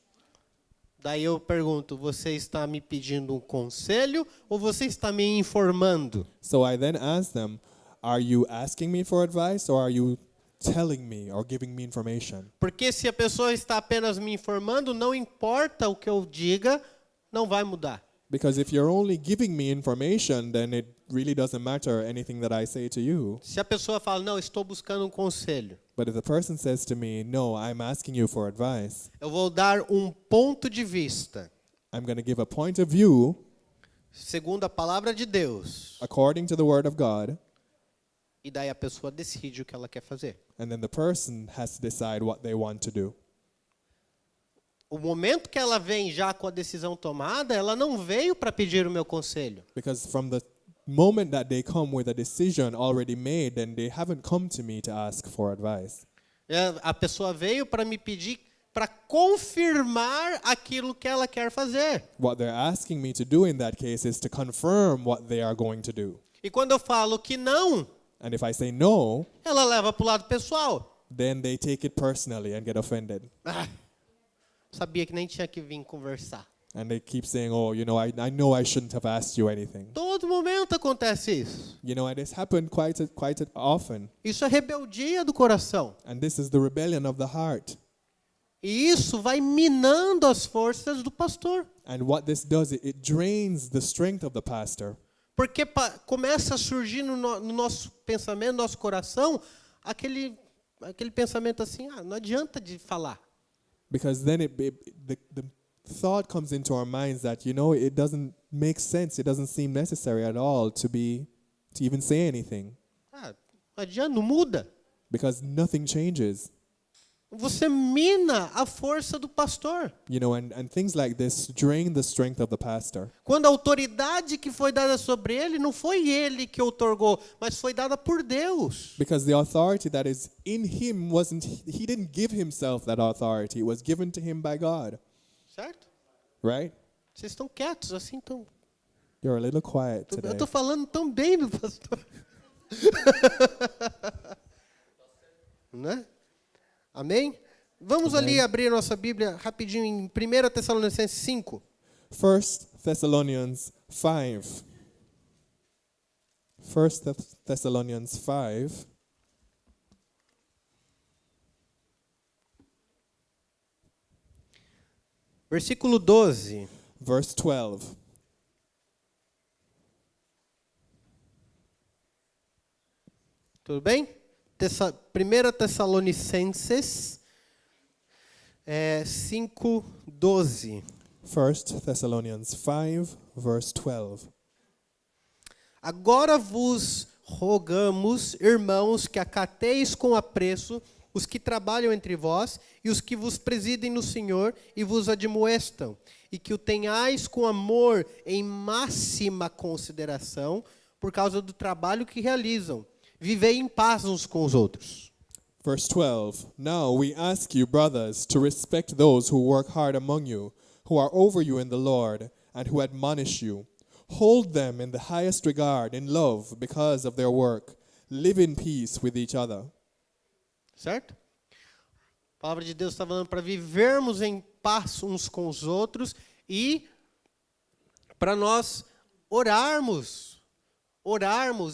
Daí eu pergunto, você está me pedindo um conselho ou você está me informando? So I then asked them, are you asking me for advice or are you telling me or giving me information? Porque se a pessoa está apenas me informando, não importa o que eu diga, não vai mudar. Because if you're only giving me information, then it really doesn't matter anything that I say to you. Se a pessoa fala, não, estou buscando um conselho, But if the person says to me, no, I'm asking you for advice, eu vou dar um ponto de vista, I'm going to give a point of view segundo a palavra de Deus. according to the word of God. E daí a pessoa decide o que ela quer fazer. And then the person has to decide what they want to do. O momento que ela vem já com a decisão tomada, ela não veio para pedir o meu conselho. Because from the moment that they come with a decision already made, then they haven't come to me to ask for advice. A pessoa veio para me pedir para confirmar aquilo que ela quer fazer. What they're asking me to do in that case is to confirm what they are going to do. E quando eu falo que não, And if I say no, ela leva para o lado pessoal. then they take it personally and get offended. Ah, sabia que nem tinha que vir conversar. And they keep saying, oh, you know I shouldn't have asked you anything. Todo momento acontece isso. You know, and it's happened quite often. Isso é rebeldia do coração. And this is the rebellion of the heart. E isso vai minando as forças do pastor. And what this does, it drains the strength of the pastor. Porque começa a surgir no nosso pensamento, no nosso coração, aquele pensamento assim, não adianta de falar. Because then the thought comes into our minds that, you know, it doesn't make sense. It doesn't seem necessary at all to even say anything. Não adianta, não muda. Because nothing changes. Você mina a força do pastor. You know, and things like this drain the strength of the pastor. Quando a autoridade que foi dada sobre ele, não foi ele que outorgou, mas foi dada por Deus. Because the authority that is in him he didn't give himself that authority. It was given to him by God. Certo? Right? Vocês estão quietos, assim, tão... You're a little quiet Eu today. estou falando tão bem do pastor. Né? Amém? Vamos ali abrir nossa Bíblia rapidinho em 1 Tessalonicenses 5. 1 Thessalonians 5. 1 Thessalonians 5. Versículo 12. Verse 12. Tudo bem? 1 Tessalonicenses 5, 12. 1 Thessalonians 5, verse 12. Agora vos rogamos, irmãos, que acateis com apreço os que trabalham entre vós e os que vos presidem no Senhor e vos admoestam, e que o tenhais com amor em máxima consideração por causa do trabalho que realizam. Vivei em paz uns com os outros. Verse 12. Now we ask you, brothers, to respect those who work hard among you, who are over you in the Lord, and who admonish you. Hold them in the highest regard, in love, because of their work. Live in peace with each other. Certo? A palavra de Deus está falando para vivermos em paz uns com os outros e para nós orarmos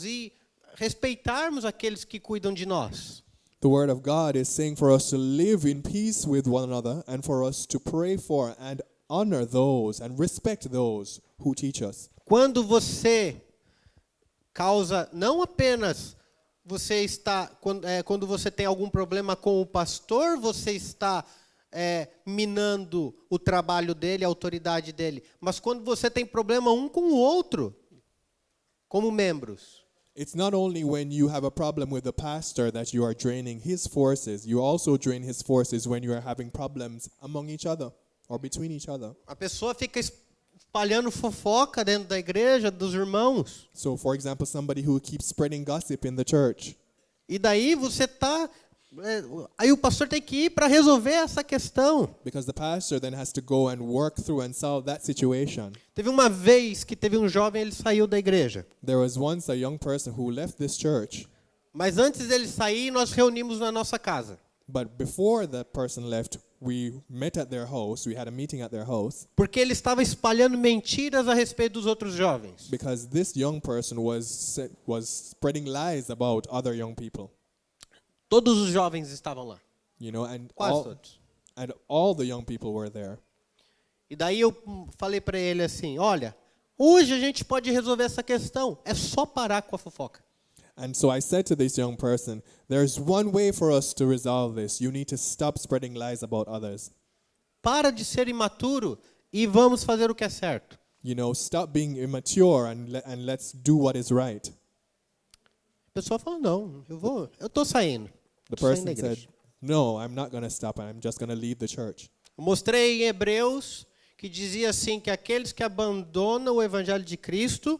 e respeitarmos aqueles que cuidam de nós. The word of God is saying for us to live in peace with one another and for us to pray for and honor those and respect those who teach us. Quando você causa, não apenas você está, quando você tem algum problema com o pastor, você está minando o trabalho dele, a autoridade dele. Mas quando você tem problema um com o outro, como membros. It's not only when you have a problem with the pastor that you are draining his forces. You also drain his forces when you are having problems among each other or between each other. A pessoa fica espalhando fofoca dentro da igreja, dos irmãos. So, for example, somebody who keeps spreading gossip in the church. E daí você aí o pastor tem que ir para resolver essa questão. Because the pastor then has to go and work through and solve that situation. Teve uma vez que teve um jovem, ele saiu da igreja. There was once a young person who left this church. Mas antes dele sair, nós reunimos na nossa casa. But before that person left, we met at their house. We had a meeting at their house. Porque ele estava espalhando mentiras a respeito dos outros jovens. Because this young person was spreading lies about other young people. Todos os jovens estavam lá. You know, and Quase todos. all the young people were there. E daí eu falei para ele assim, olha, hoje a gente pode resolver essa questão. É só parar com a fofoca. And so I said to this young person, there's one way for us to resolve this. You need to stop spreading lies about others. Para de ser imaturo e vamos fazer o que é certo. You know, stop being immature and let's do what is right. A pessoa falou, não, eu tô saindo. The Tô saindo da person said, igreja. no, I'm not going to stop. I'm just going to leave the church. Eu mostrei em Hebreus que dizia assim que aqueles que abandonam o evangelho de Cristo,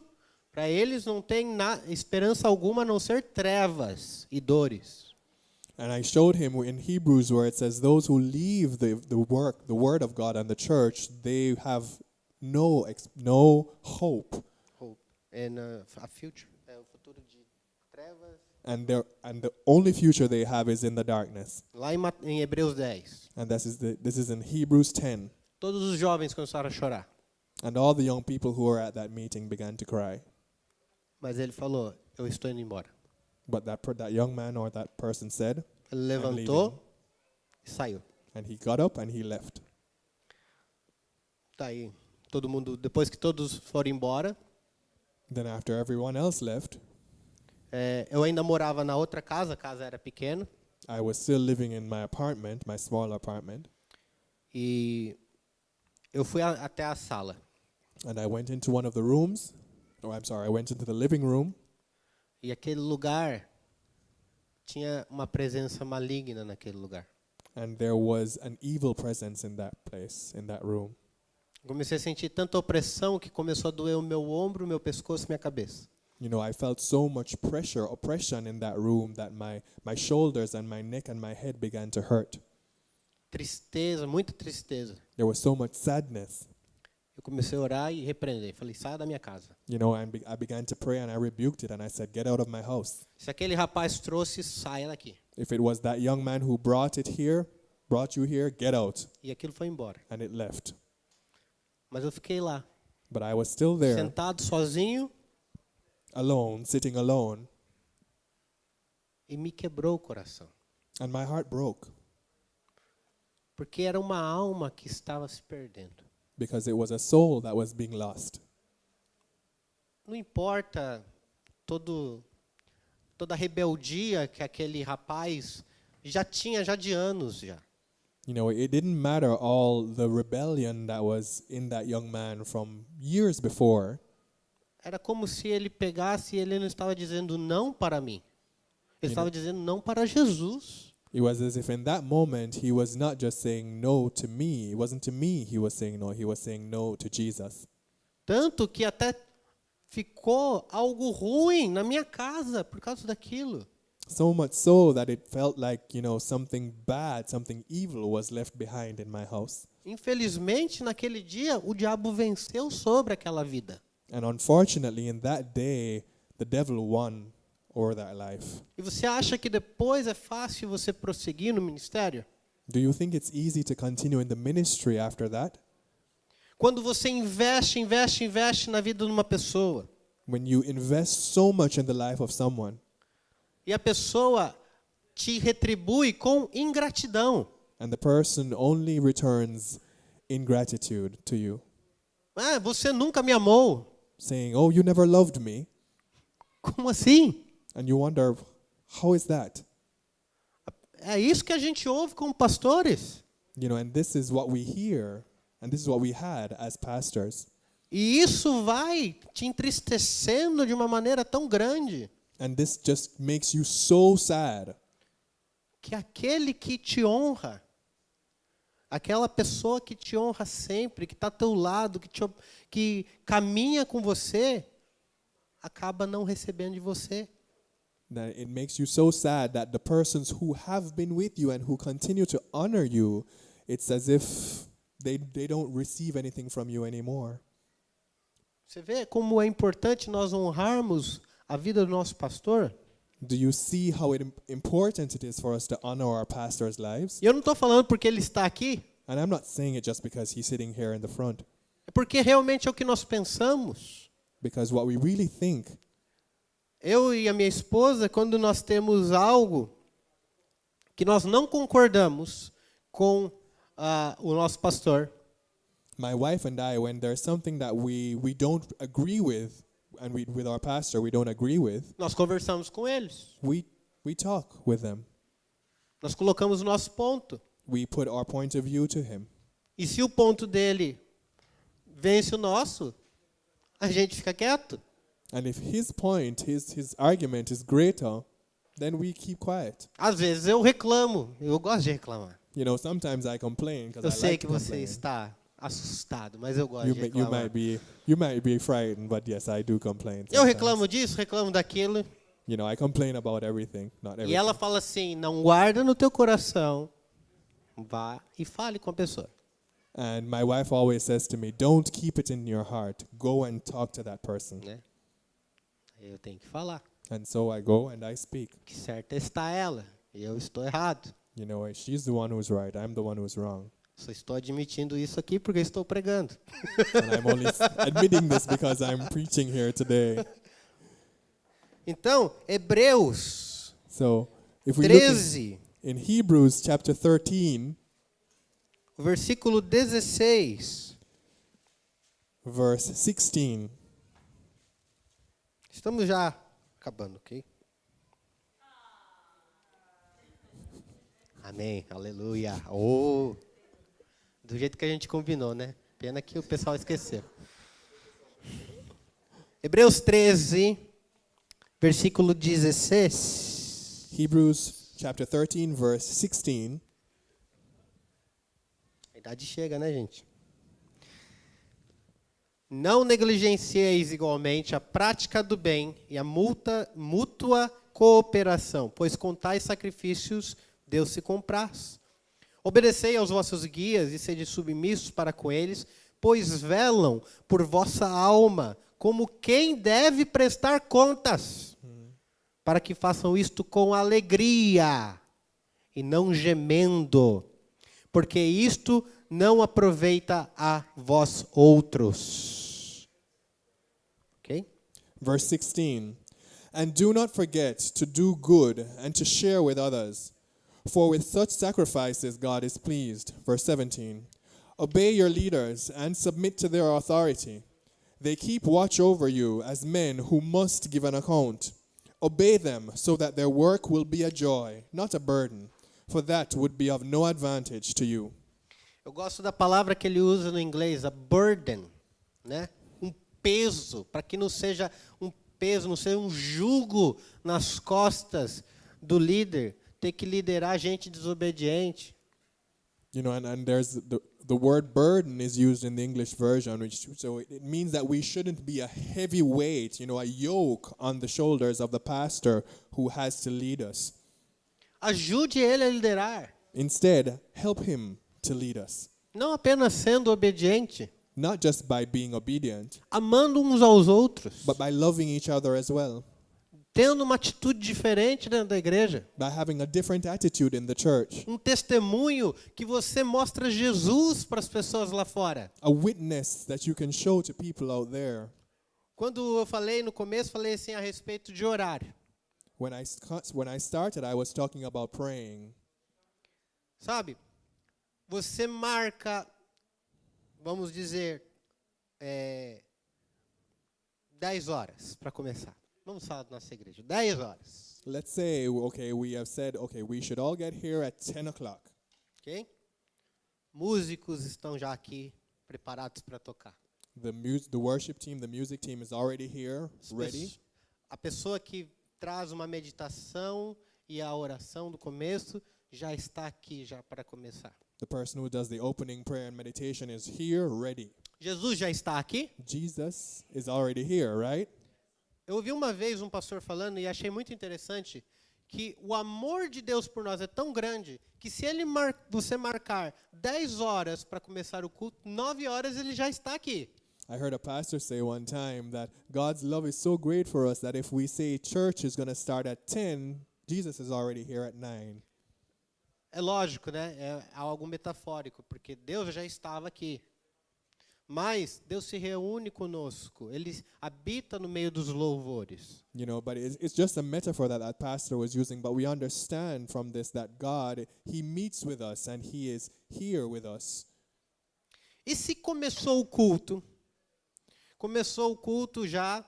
para eles não tem esperança alguma a não ser trevas e dores. And I showed him in Hebrews where it says those who leave the word of God and the church, they have no hope. Hope and a future, o futuro de trevas. And the only future they have is in the darkness. Lá em Hebreus 10, And this is in Hebrews 10. todos os jovens começaram a chorar. And all the young people who were at that meeting began to cry. Mas ele falou, eu estou indo embora. But that young man or that person said, Ele "I'm levantou leaving." e saiu. And he got up and he left. Tá aí, todo mundo, depois que todos foram embora, Then after everyone else left, eu ainda morava na outra casa, a casa era pequena, I was still living in my apartment, my small apartment, e eu fui até a sala. and I went into one of the rooms. I went into the living room, E aquele lugar tinha uma presença maligna naquele lugar. and there was an evil presence in that place, in that room. Comecei a sentir tanta opressão que começou a doer o meu ombro, o meu pescoço e minha cabeça. You know, I felt so much oppression in that room that my shoulders and my neck and my head began to hurt. Tristeza, muita tristeza. There was so much sadness. Eu comecei a orar e repreender. Falei, saia da minha casa. You know, I began to pray and I rebuked it and I said, get out of my house. Se aquele rapaz trouxe, saia daqui. If it was that young man who brought you here, get out. E aquilo foi embora. And it left. Mas eu fiquei lá, But I was still there, sentado sozinho, alone, sitting alone, e me quebrou o coração. and my heart broke Porque era uma alma que estava se perdendo. because it was a soul that was being lost. Não importa toda a rebeldia que aquele rapaz já tinha de anos já. You know, it didn't matter all the rebellion that was in that young man from years before. Era como se ele pegasse e ele não estava dizendo não para mim. Ele estava dizendo não para Jesus. It was as if in that moment he was not just saying no to me. It wasn't to me he was saying no to Jesus. Tanto que até ficou algo ruim na minha casa por causa daquilo. So much so that it felt like, you know, something bad, something evil was left behind in my house. Infelizmente, naquele dia, o diabo venceu sobre aquela vida. And unfortunately, in that day, the devil won over that life. E você acha que depois é fácil você prosseguir no ministério? Do you think it's easy to continue in the ministry after that? Quando você investe na vida de uma pessoa, When you invest so much in the life of someone, e a pessoa te retribui com ingratidão. and the person only returns ingratitude to you, Ah, você nunca me amou. saying, "Oh, you never loved me." Como assim? And you wonder, how is that? É isso que a gente ouve como pastores. You know, and this is what we hear, and this is what we had as pastors. E isso vai te entristecendo de uma maneira tão grande And this just makes you so sad que aquele que te honra, aquela pessoa que te honra sempre, que está ao teu lado, que caminha com você, acaba não recebendo de você. that it makes you so sad that the persons who have been with you and who continue to honor you, it's as if they don't receive anything from you anymore. Você vê como é importante nós honrarmos a vida do nosso pastor? Do you see how important it is for us to honor our pastors' lives? E eu não estou falando porque ele está aqui, And I'm not saying it just because he's sitting here in the front, é porque realmente é o que nós pensamos. because what we really think, Eu e a minha esposa, quando nós temos algo que nós não concordamos com o nosso pastor, my wife and I, when there's something that we don't agree with, and with our pastor we don't agree with, nós conversamos com eles. we talk with them. Nós colocamos o nosso ponto. We put our point of view to him. E se o ponto dele vence o nosso, a gente fica quieto. And if his point, his argument is greater, then we keep quiet. Às vezes eu reclamo, eu gosto de reclamar. You know, sometimes I complain because Eu I sei like que to você complain. está assustado, mas eu gosto You, de may, you reclamar. might be frightened, but yes, I do complain. Eu sometimes. reclamo disso, reclamo daquilo. You know, I complain about everything, not E everything. ela fala assim, não guarda no teu coração, vá e fale com a pessoa. And my wife always says to me, "Don't keep it in your heart. Go and talk to that person." Né? Eu tenho que falar. And so I go and I speak. Que certa está ela, e eu estou errado. You know, she's the one who's right. I'm the one who's wrong. Só estou admitindo isso aqui porque eu estou pregando. And I'm only admitting this because I'm preaching here today. Então, Hebreus So, if we look 13, in Hebrews chapter 13, versículo 16. verse 16. Estamos já acabando, ok? Amém, aleluia. Oh, do jeito que a gente combinou, né? Pena que o pessoal esqueceu. Hebreus 13, versículo 16. Hebrews chapter 13, verse 16. A idade chega, né, gente? Não negligencieis igualmente a prática do bem e a mútua cooperação, pois com tais sacrifícios Deus se compraz. Obedecei aos vossos guias e sede submissos para com eles, pois velam por vossa alma, como quem deve prestar contas, para que façam isto com alegria e não gemendo, porque isto não aproveita a vós outros. Ok? Verse 16. And do not forget to do good and to share with others, for with such sacrifices God is pleased. Verse 17. Obey your leaders and submit to their authority. They keep watch over you as men who must give an account. Obey them so that their work will be a joy, not a burden, for that would be of no advantage to you. Eu gosto da palavra que ele usa no inglês, a burden, né? Um peso, para que não seja um peso, não seja um jugo nas costas do líder, ter que liderar gente desobediente. You know, and there's the word burden is used in the English version, which so it means that we shouldn't be a heavy weight, you know, a yoke on the shoulders of the pastor who has to lead us. Ajude ele a liderar, Instead, help him to lead us, não apenas sendo obediente, not just by being obedient, amando uns aos outros, but by loving each other as well, tendo uma atitude diferente dentro da igreja. by having a different attitude in the church, Um testemunho que você mostra Jesus para as pessoas lá fora. a witness that you can show to people out there. Quando eu falei no começo, falei assim a respeito de horário. When I started, I was talking about praying. Sabe? Você marca, vamos dizer, 10 horas para começar. Vamos falar da nossa igreja. 10 horas. Let's say, okay, we have said, okay, we should all get here at 10 o'clock. Ok? Músicos estão já aqui preparados para tocar. The worship team, the music team is already here, ready. A pessoa que traz uma meditação e a oração do começo já está aqui já para começar. The person who does the opening prayer and meditation is here, ready. Jesus já está aqui? Jesus is already here, right? Eu ouvi uma vez um pastor falando e achei muito interessante que o amor de Deus por nós é tão grande que se você marcar 10 horas para começar o culto, 9 horas ele já está aqui. I heard a pastor say one time that God's love is so great for us that if we say church is going to start at 10, Jesus is already here at 9. É lógico, né? É algo metafórico, porque Deus já estava aqui. Mas Deus se reúne conosco, Ele habita no meio dos louvores. You know, but it's just a metaphor that pastor was using, but we understand from this that God, He meets with us and He is here with us. E se começou o culto? Começou o culto já,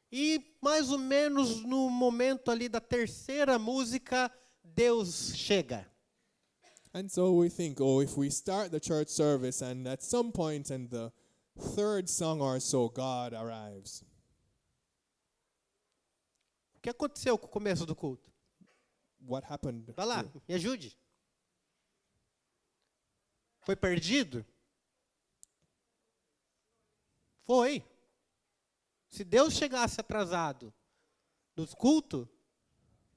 e mais ou menos no momento ali da terceira música, Deus chega. And so we think, oh, if we start the church service and at some point in the third song or so, God arrives. que aconteceu com o começo do culto? What happened? Vai lá, me ajude. Foi perdido? Foi. Se Deus chegasse atrasado nos cultos,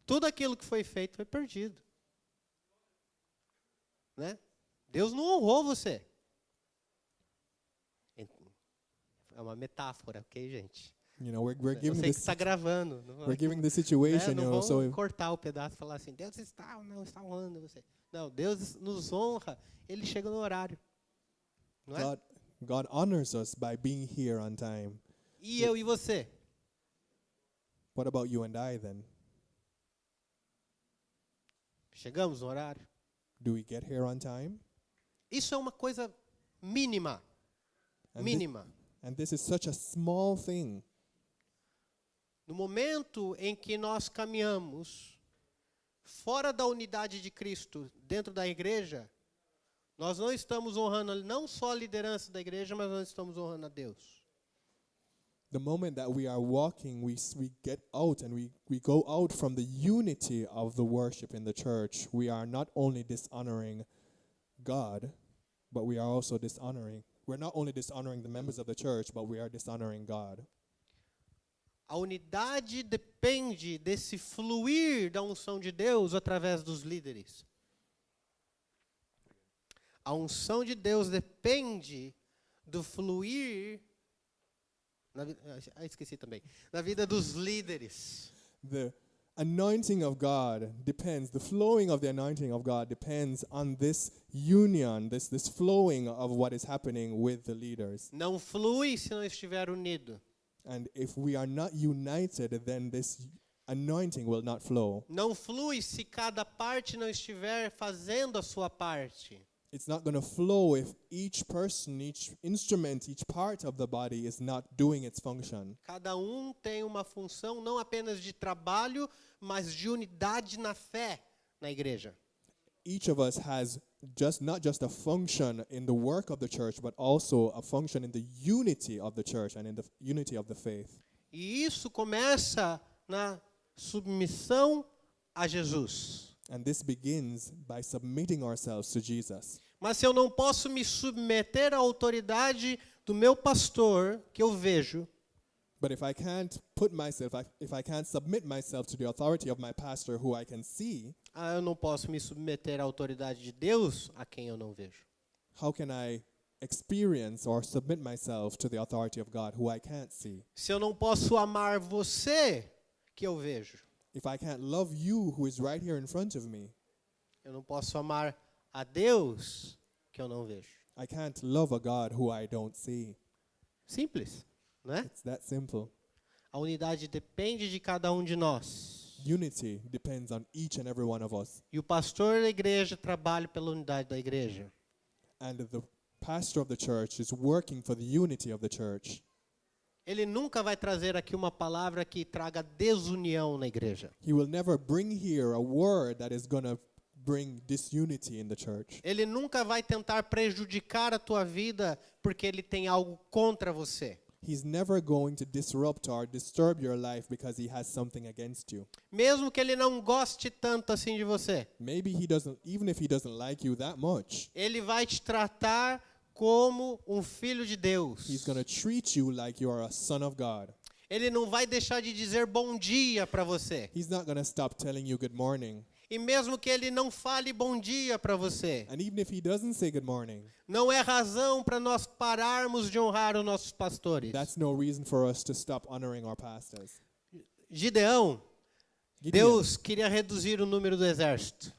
tudo aquilo que foi feito foi perdido. Né? Deus não honrou você. É uma metáfora, ok, gente? You know, we're Eu giving sei que this está gravando. we're giving the situation, Não you know, vamos so cortar o pedaço e falar assim, Deus está ou não está honrando você. Não, Deus nos honra, Ele chega no horário. Não é? God honors us by being here on time. E eu e você? What about you and I then? Chegamos no horário? Do we get here on time? Isso é uma coisa mínima. And Mínima. And this is such a small thing. No momento em que nós caminhamos fora da unidade de Cristo, dentro da igreja, nós não estamos honrando não só a liderança da igreja, mas nós estamos honrando a Deus. The moment that we are walking, we get out and we go out from the unity of the worship in the church. We are not only dishonoring God, but we are also we're not only dishonoring the members of the church, but we are dishonoring God. A unidade depende desse fluir da unção de Deus através dos líderes. A unção de Deus depende do fluir esqueci também. Na vida dos líderes. The anointing of God depends, the flowing of the anointing of God depends on this union, this flowing of what is happening with the leaders. Não flui se não estiver unido. And if we are not united, then this anointing will not flow. Não flui se cada parte não estiver fazendo a sua parte. It's not going to flow if each person, each instrument, each part of the body is not doing its function. Cada tem uma função não apenas de trabalho, mas de unidade na fé na igreja. Each of us has not just a function in the work of the church, but also a function in the unity of the church and in the unity of the faith. E isso começa na submissão a Jesus. And this begins by submitting ourselves to Jesus. Mas se eu não posso me submeter à autoridade do meu pastor, que eu vejo, But if I can't if I can't submit myself to the authority of my pastor who I can see, eu não posso me submeter à autoridade de Deus, a quem eu não vejo. how can I experience or submit myself to the authority of God who I can't see? Se eu não posso amar você, que eu vejo, If I can't love you who is right here in front of me, eu não posso amar a Deus, que eu não vejo. I can't love a God who I don't see. Simples, não é? It's that simple. A unidade depende de cada um de nós. Unity depends on each and every one of us. E o pastor da igreja trabalha pela unidade da igreja. And the pastor of the church is working for the unity of the church. Ele nunca vai trazer aqui uma palavra que traga desunião na igreja. He will never bring here a word that is going to bring disunity in the church. Ele nunca vai tentar prejudicar a tua vida porque ele tem algo contra você. He's never going to disrupt or disturb your life because he has something against you. Mesmo que ele não goste tanto assim de você. Maybe he doesn't, even if he doesn't like you that much, Ele vai te tratar como um filho de Deus. he's going to treat you like you are a son of God. Ele não vai deixar de dizer bom dia para você. He's not going to stop telling you good morning. E mesmo que ele não fale bom dia para você, And even if he doesn't say good morning, não é razão para nós pararmos de honrar os nossos pastores. that's no reason for us to stop honoring our pastors. Gideão, Gideon, Deus queria reduzir o número do exército.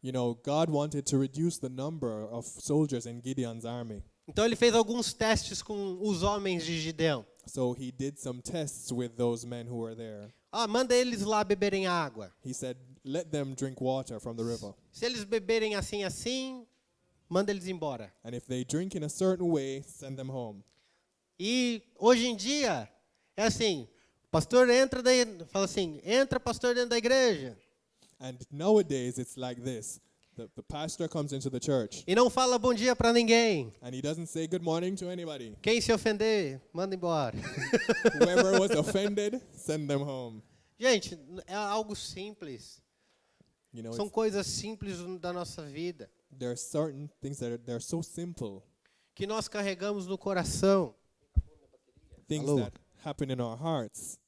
you know, God wanted to reduce the number of soldiers in Gideon's army. Então ele fez alguns testes com os homens de Gideão. So he did some tests with those men who were there. Manda eles lá beberem água. He said, let them drink water from the river. Se eles beberem assim, manda eles embora. And if they drink in a certain way, send them home. E hoje em dia é assim, pastor fala assim, entra pastor dentro da igreja. And nowadays it's like this. The pastor comes into the church E não fala bom dia para ninguém. and he doesn't say good morning to anybody. Quem se ofender, manda embora. Whoever was offended, send them home. Gente, é algo simples. You know, São coisas simples da nossa vida there are certain things that they're so simple, que nós carregamos no coração. things Hello. that happen in our hearts,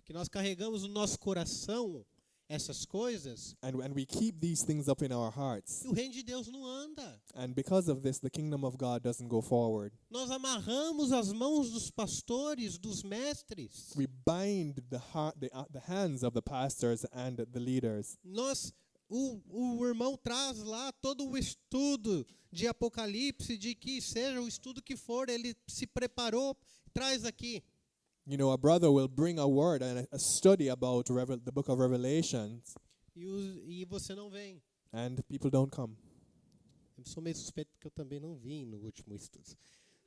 Que nós carregamos no nosso coração essas coisas and we keep these things up in our hearts. e o reino de Deus não anda. And because of this, the kingdom of God doesn't go forward. Nós amarramos as mãos dos pastores, dos mestres. We bind the hands of the pastors and the leaders. O irmão traz lá todo o estudo de Apocalipse, de que seja o estudo que for, ele se preparou, traz aqui. You know, a brother will bring a word and a study about the book of Revelations, E você não vem. and people don't come. Eu sou meio suspeito porque eu também não vim no último estudo.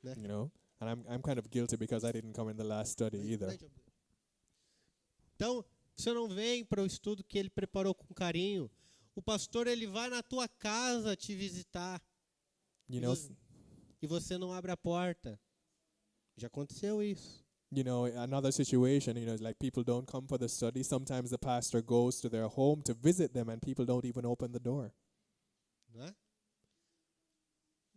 Né? You know, and I'm kind of guilty because I didn't come in the last study either. Então, você não vem para o estudo que ele preparou com carinho. O pastor, ele vai na tua casa te visitar. You know, E você não abre a porta. Já aconteceu isso. another situation, is like people don't come for the study. Sometimes the pastor goes to their home to visit them and people don't even open the door. Não é?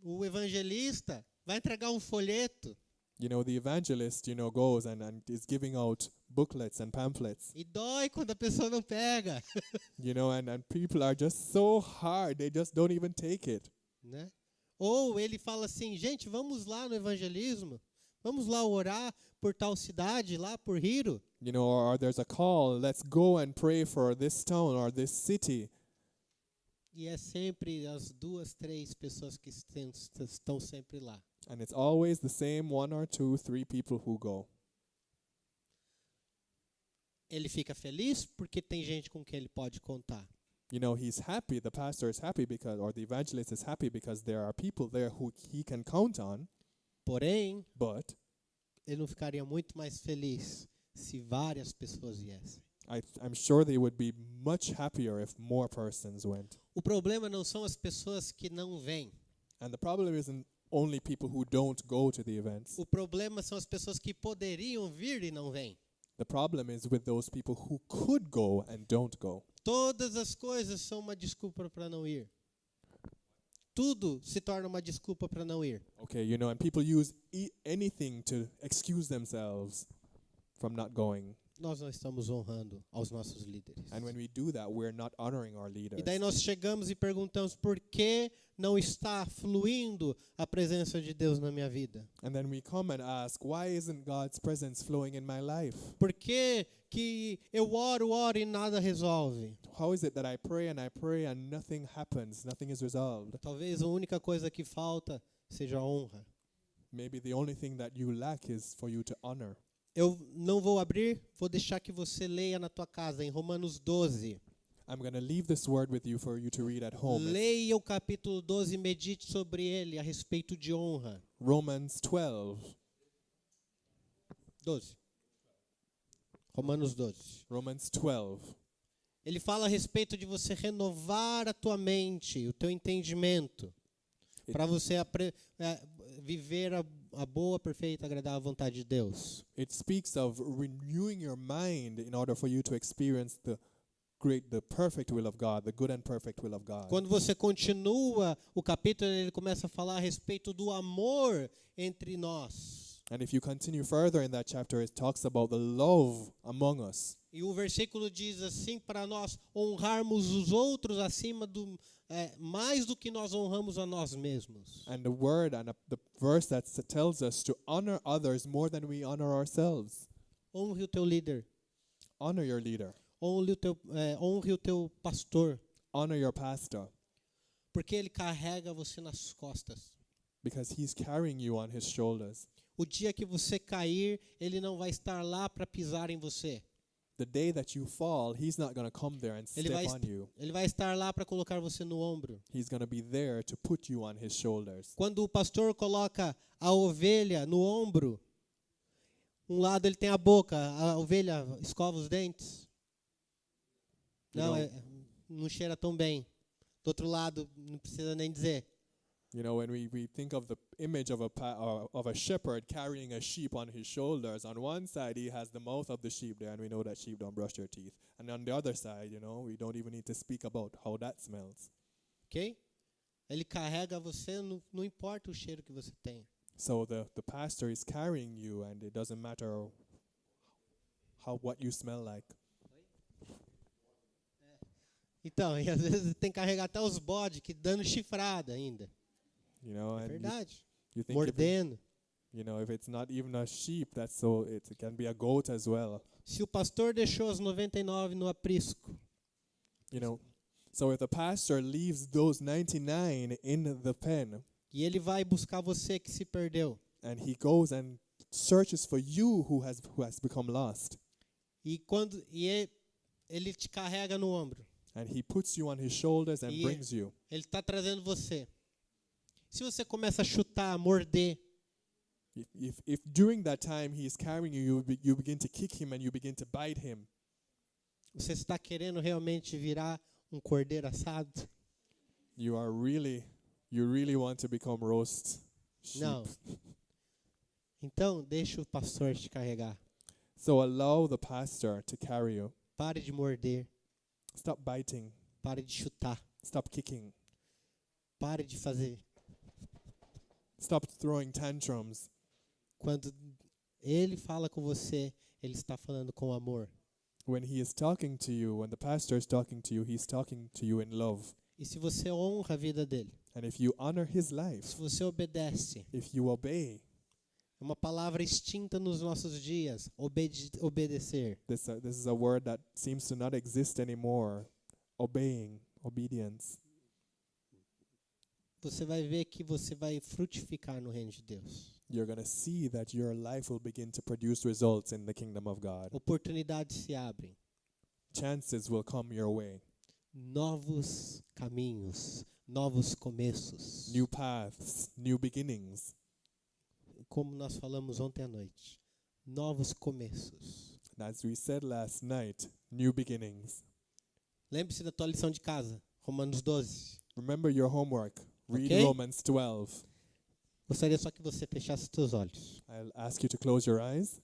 O evangelista vai entregar um folheto You know, the evangelist, goes and is giving out booklets and pamphlets. e dói quando a pessoa não pega. And people are just so hard. They just don't even take it. Né? Ou ele fala assim, gente, vamos lá no evangelismo. Vamos lá orar por tal cidade, lá por Hiro. Or there's a call, let's go and pray for this town or this city. E é sempre as 2, 3 pessoas que estão sempre lá. And it's always the same 1 or 2, 3 people who go. Ele fica feliz porque tem gente com quem ele pode contar. He's happy, the pastor is happy or the evangelist is happy because there are people there who he can count on. Porém, But ele não ficaria muito mais feliz se várias pessoas viessem. I'm sure they would be much happier if more persons went. O problema não são as pessoas que não vêm. And the problem isn't only people who don't go to the events. O problema são as pessoas que poderiam vir e não vêm. The problem is with those people who could go and don't go. Todas as coisas são uma desculpa para não ir. Tudo se torna uma desculpa para não ir. Okay, and people use anything to excuse themselves from not going. Nós não estamos honrando aos nossos líderes. And when we do that, we're not honoring our leaders. E daí nós chegamos e perguntamos por que não está fluindo a presença de Deus na minha vida? And then we come and ask, why isn't God's presence flowing in my life? Por que eu oro e nada resolve? How is it that I pray and nothing happens, nothing is resolved? Talvez a única coisa que falta seja a honra. Maybe the only thing that you lack is for you to honor. Eu não vou abrir, vou deixar que você leia na tua casa, em Romanos 12. I'm going to leave this word with you for you to read at home. Leia o capítulo 12 e medite sobre ele a respeito de honra. Romans 12. 12. Romanos 12. Romans 12. Ele fala a respeito de você renovar a tua mente, o teu entendimento, para você viver a boa, perfeita, agradável vontade de Deus. It speaks of renewing your mind in order for you to experience the perfect will of God, the good and perfect will of God. Quando você continua o capítulo, ele começa a falar a respeito do amor entre nós. And if you continue further in that chapter, it talks about the love among us. E o versículo diz assim, para nós honrarmos os outros acima mais do que nós honramos a nós mesmos. And the word and the verse that tells us to honor others more than we honor ourselves. Honre o teu líder. Honor your leader. Honre o teu pastor. Honor your pastor. Porque ele carrega você nas costas. Because he's carrying you on his shoulders. O dia que você cair, ele não vai estar lá para pisar em você. The day that you fall, he's not going to come there and step on you. Ele vai estar lá para colocar você no ombro. He's going to be there to put you on his shoulders. Quando o pastor coloca a ovelha no ombro, um lado ele tem a boca, a ovelha escova os dentes. Não cheira tão bem. Do outro lado, não precisa nem dizer. You know, when we think of the image of a shepherd carrying a sheep on his shoulders, on one side he has the mouth of the sheep there, and we know that sheep don't brush their teeth. And on the other side, you know, we don't even need to speak about how that smells. Ok? Ele carrega você, não importa o cheiro que você tem. So the pastor is carrying you, and it doesn't matter what you smell like. Então, e às vezes tem que carregar até os bodes, que dando chifrada ainda. You know, É and verdade. you think Mordendo. if it's not even a sheep, it can be a goat as well. Se o pastor deixou as 99 no aprisco, You know, so if the pastor leaves those 99 in the pen, e ele vai buscar você que se perdeu, and he goes and searches for you who has become lost, e ele te carrega no ombro, and he puts you on his shoulders and E- brings you. ele está trazendo você. Se você começa a chutar, a morder, If during that time he is carrying you, you begin to kick him and you begin to bite him, você está querendo realmente virar um cordeiro assado? you really want to become roast sheep. Não. Então, deixa o pastor te carregar. So allow the pastor to carry you. Pare de morder. Stop biting. Pare de chutar. Stop kicking. Pare de fazer. Stop throwing tantrums. Quando ele fala com você, ele está falando com amor. When he is talking to you, when the pastor is talking to you, he's talking to you in love. E se você honra a vida dele, And if you honor his se life, você obedece, if you obey, é uma palavra extinta nos nossos dias, obedecer. this is a word that seems to not exist anymore. Obeying, obedience. Você vai ver que você vai frutificar no reino de Deus. You're going to see that your life will begin to produce results in the kingdom of God. Oportunidades se abrem. Chances will come your way. Novos caminhos, novos começos. New paths, new beginnings. Como nós falamos ontem à noite. Novos começos. And as we said last night, new beginnings. Lembre-se da tua lição de casa, Romanos 12. Remember your homework. Read Okay. Romans 12. Gostaria só que você fechasse os teus olhos. I'll ask you to close your eyes.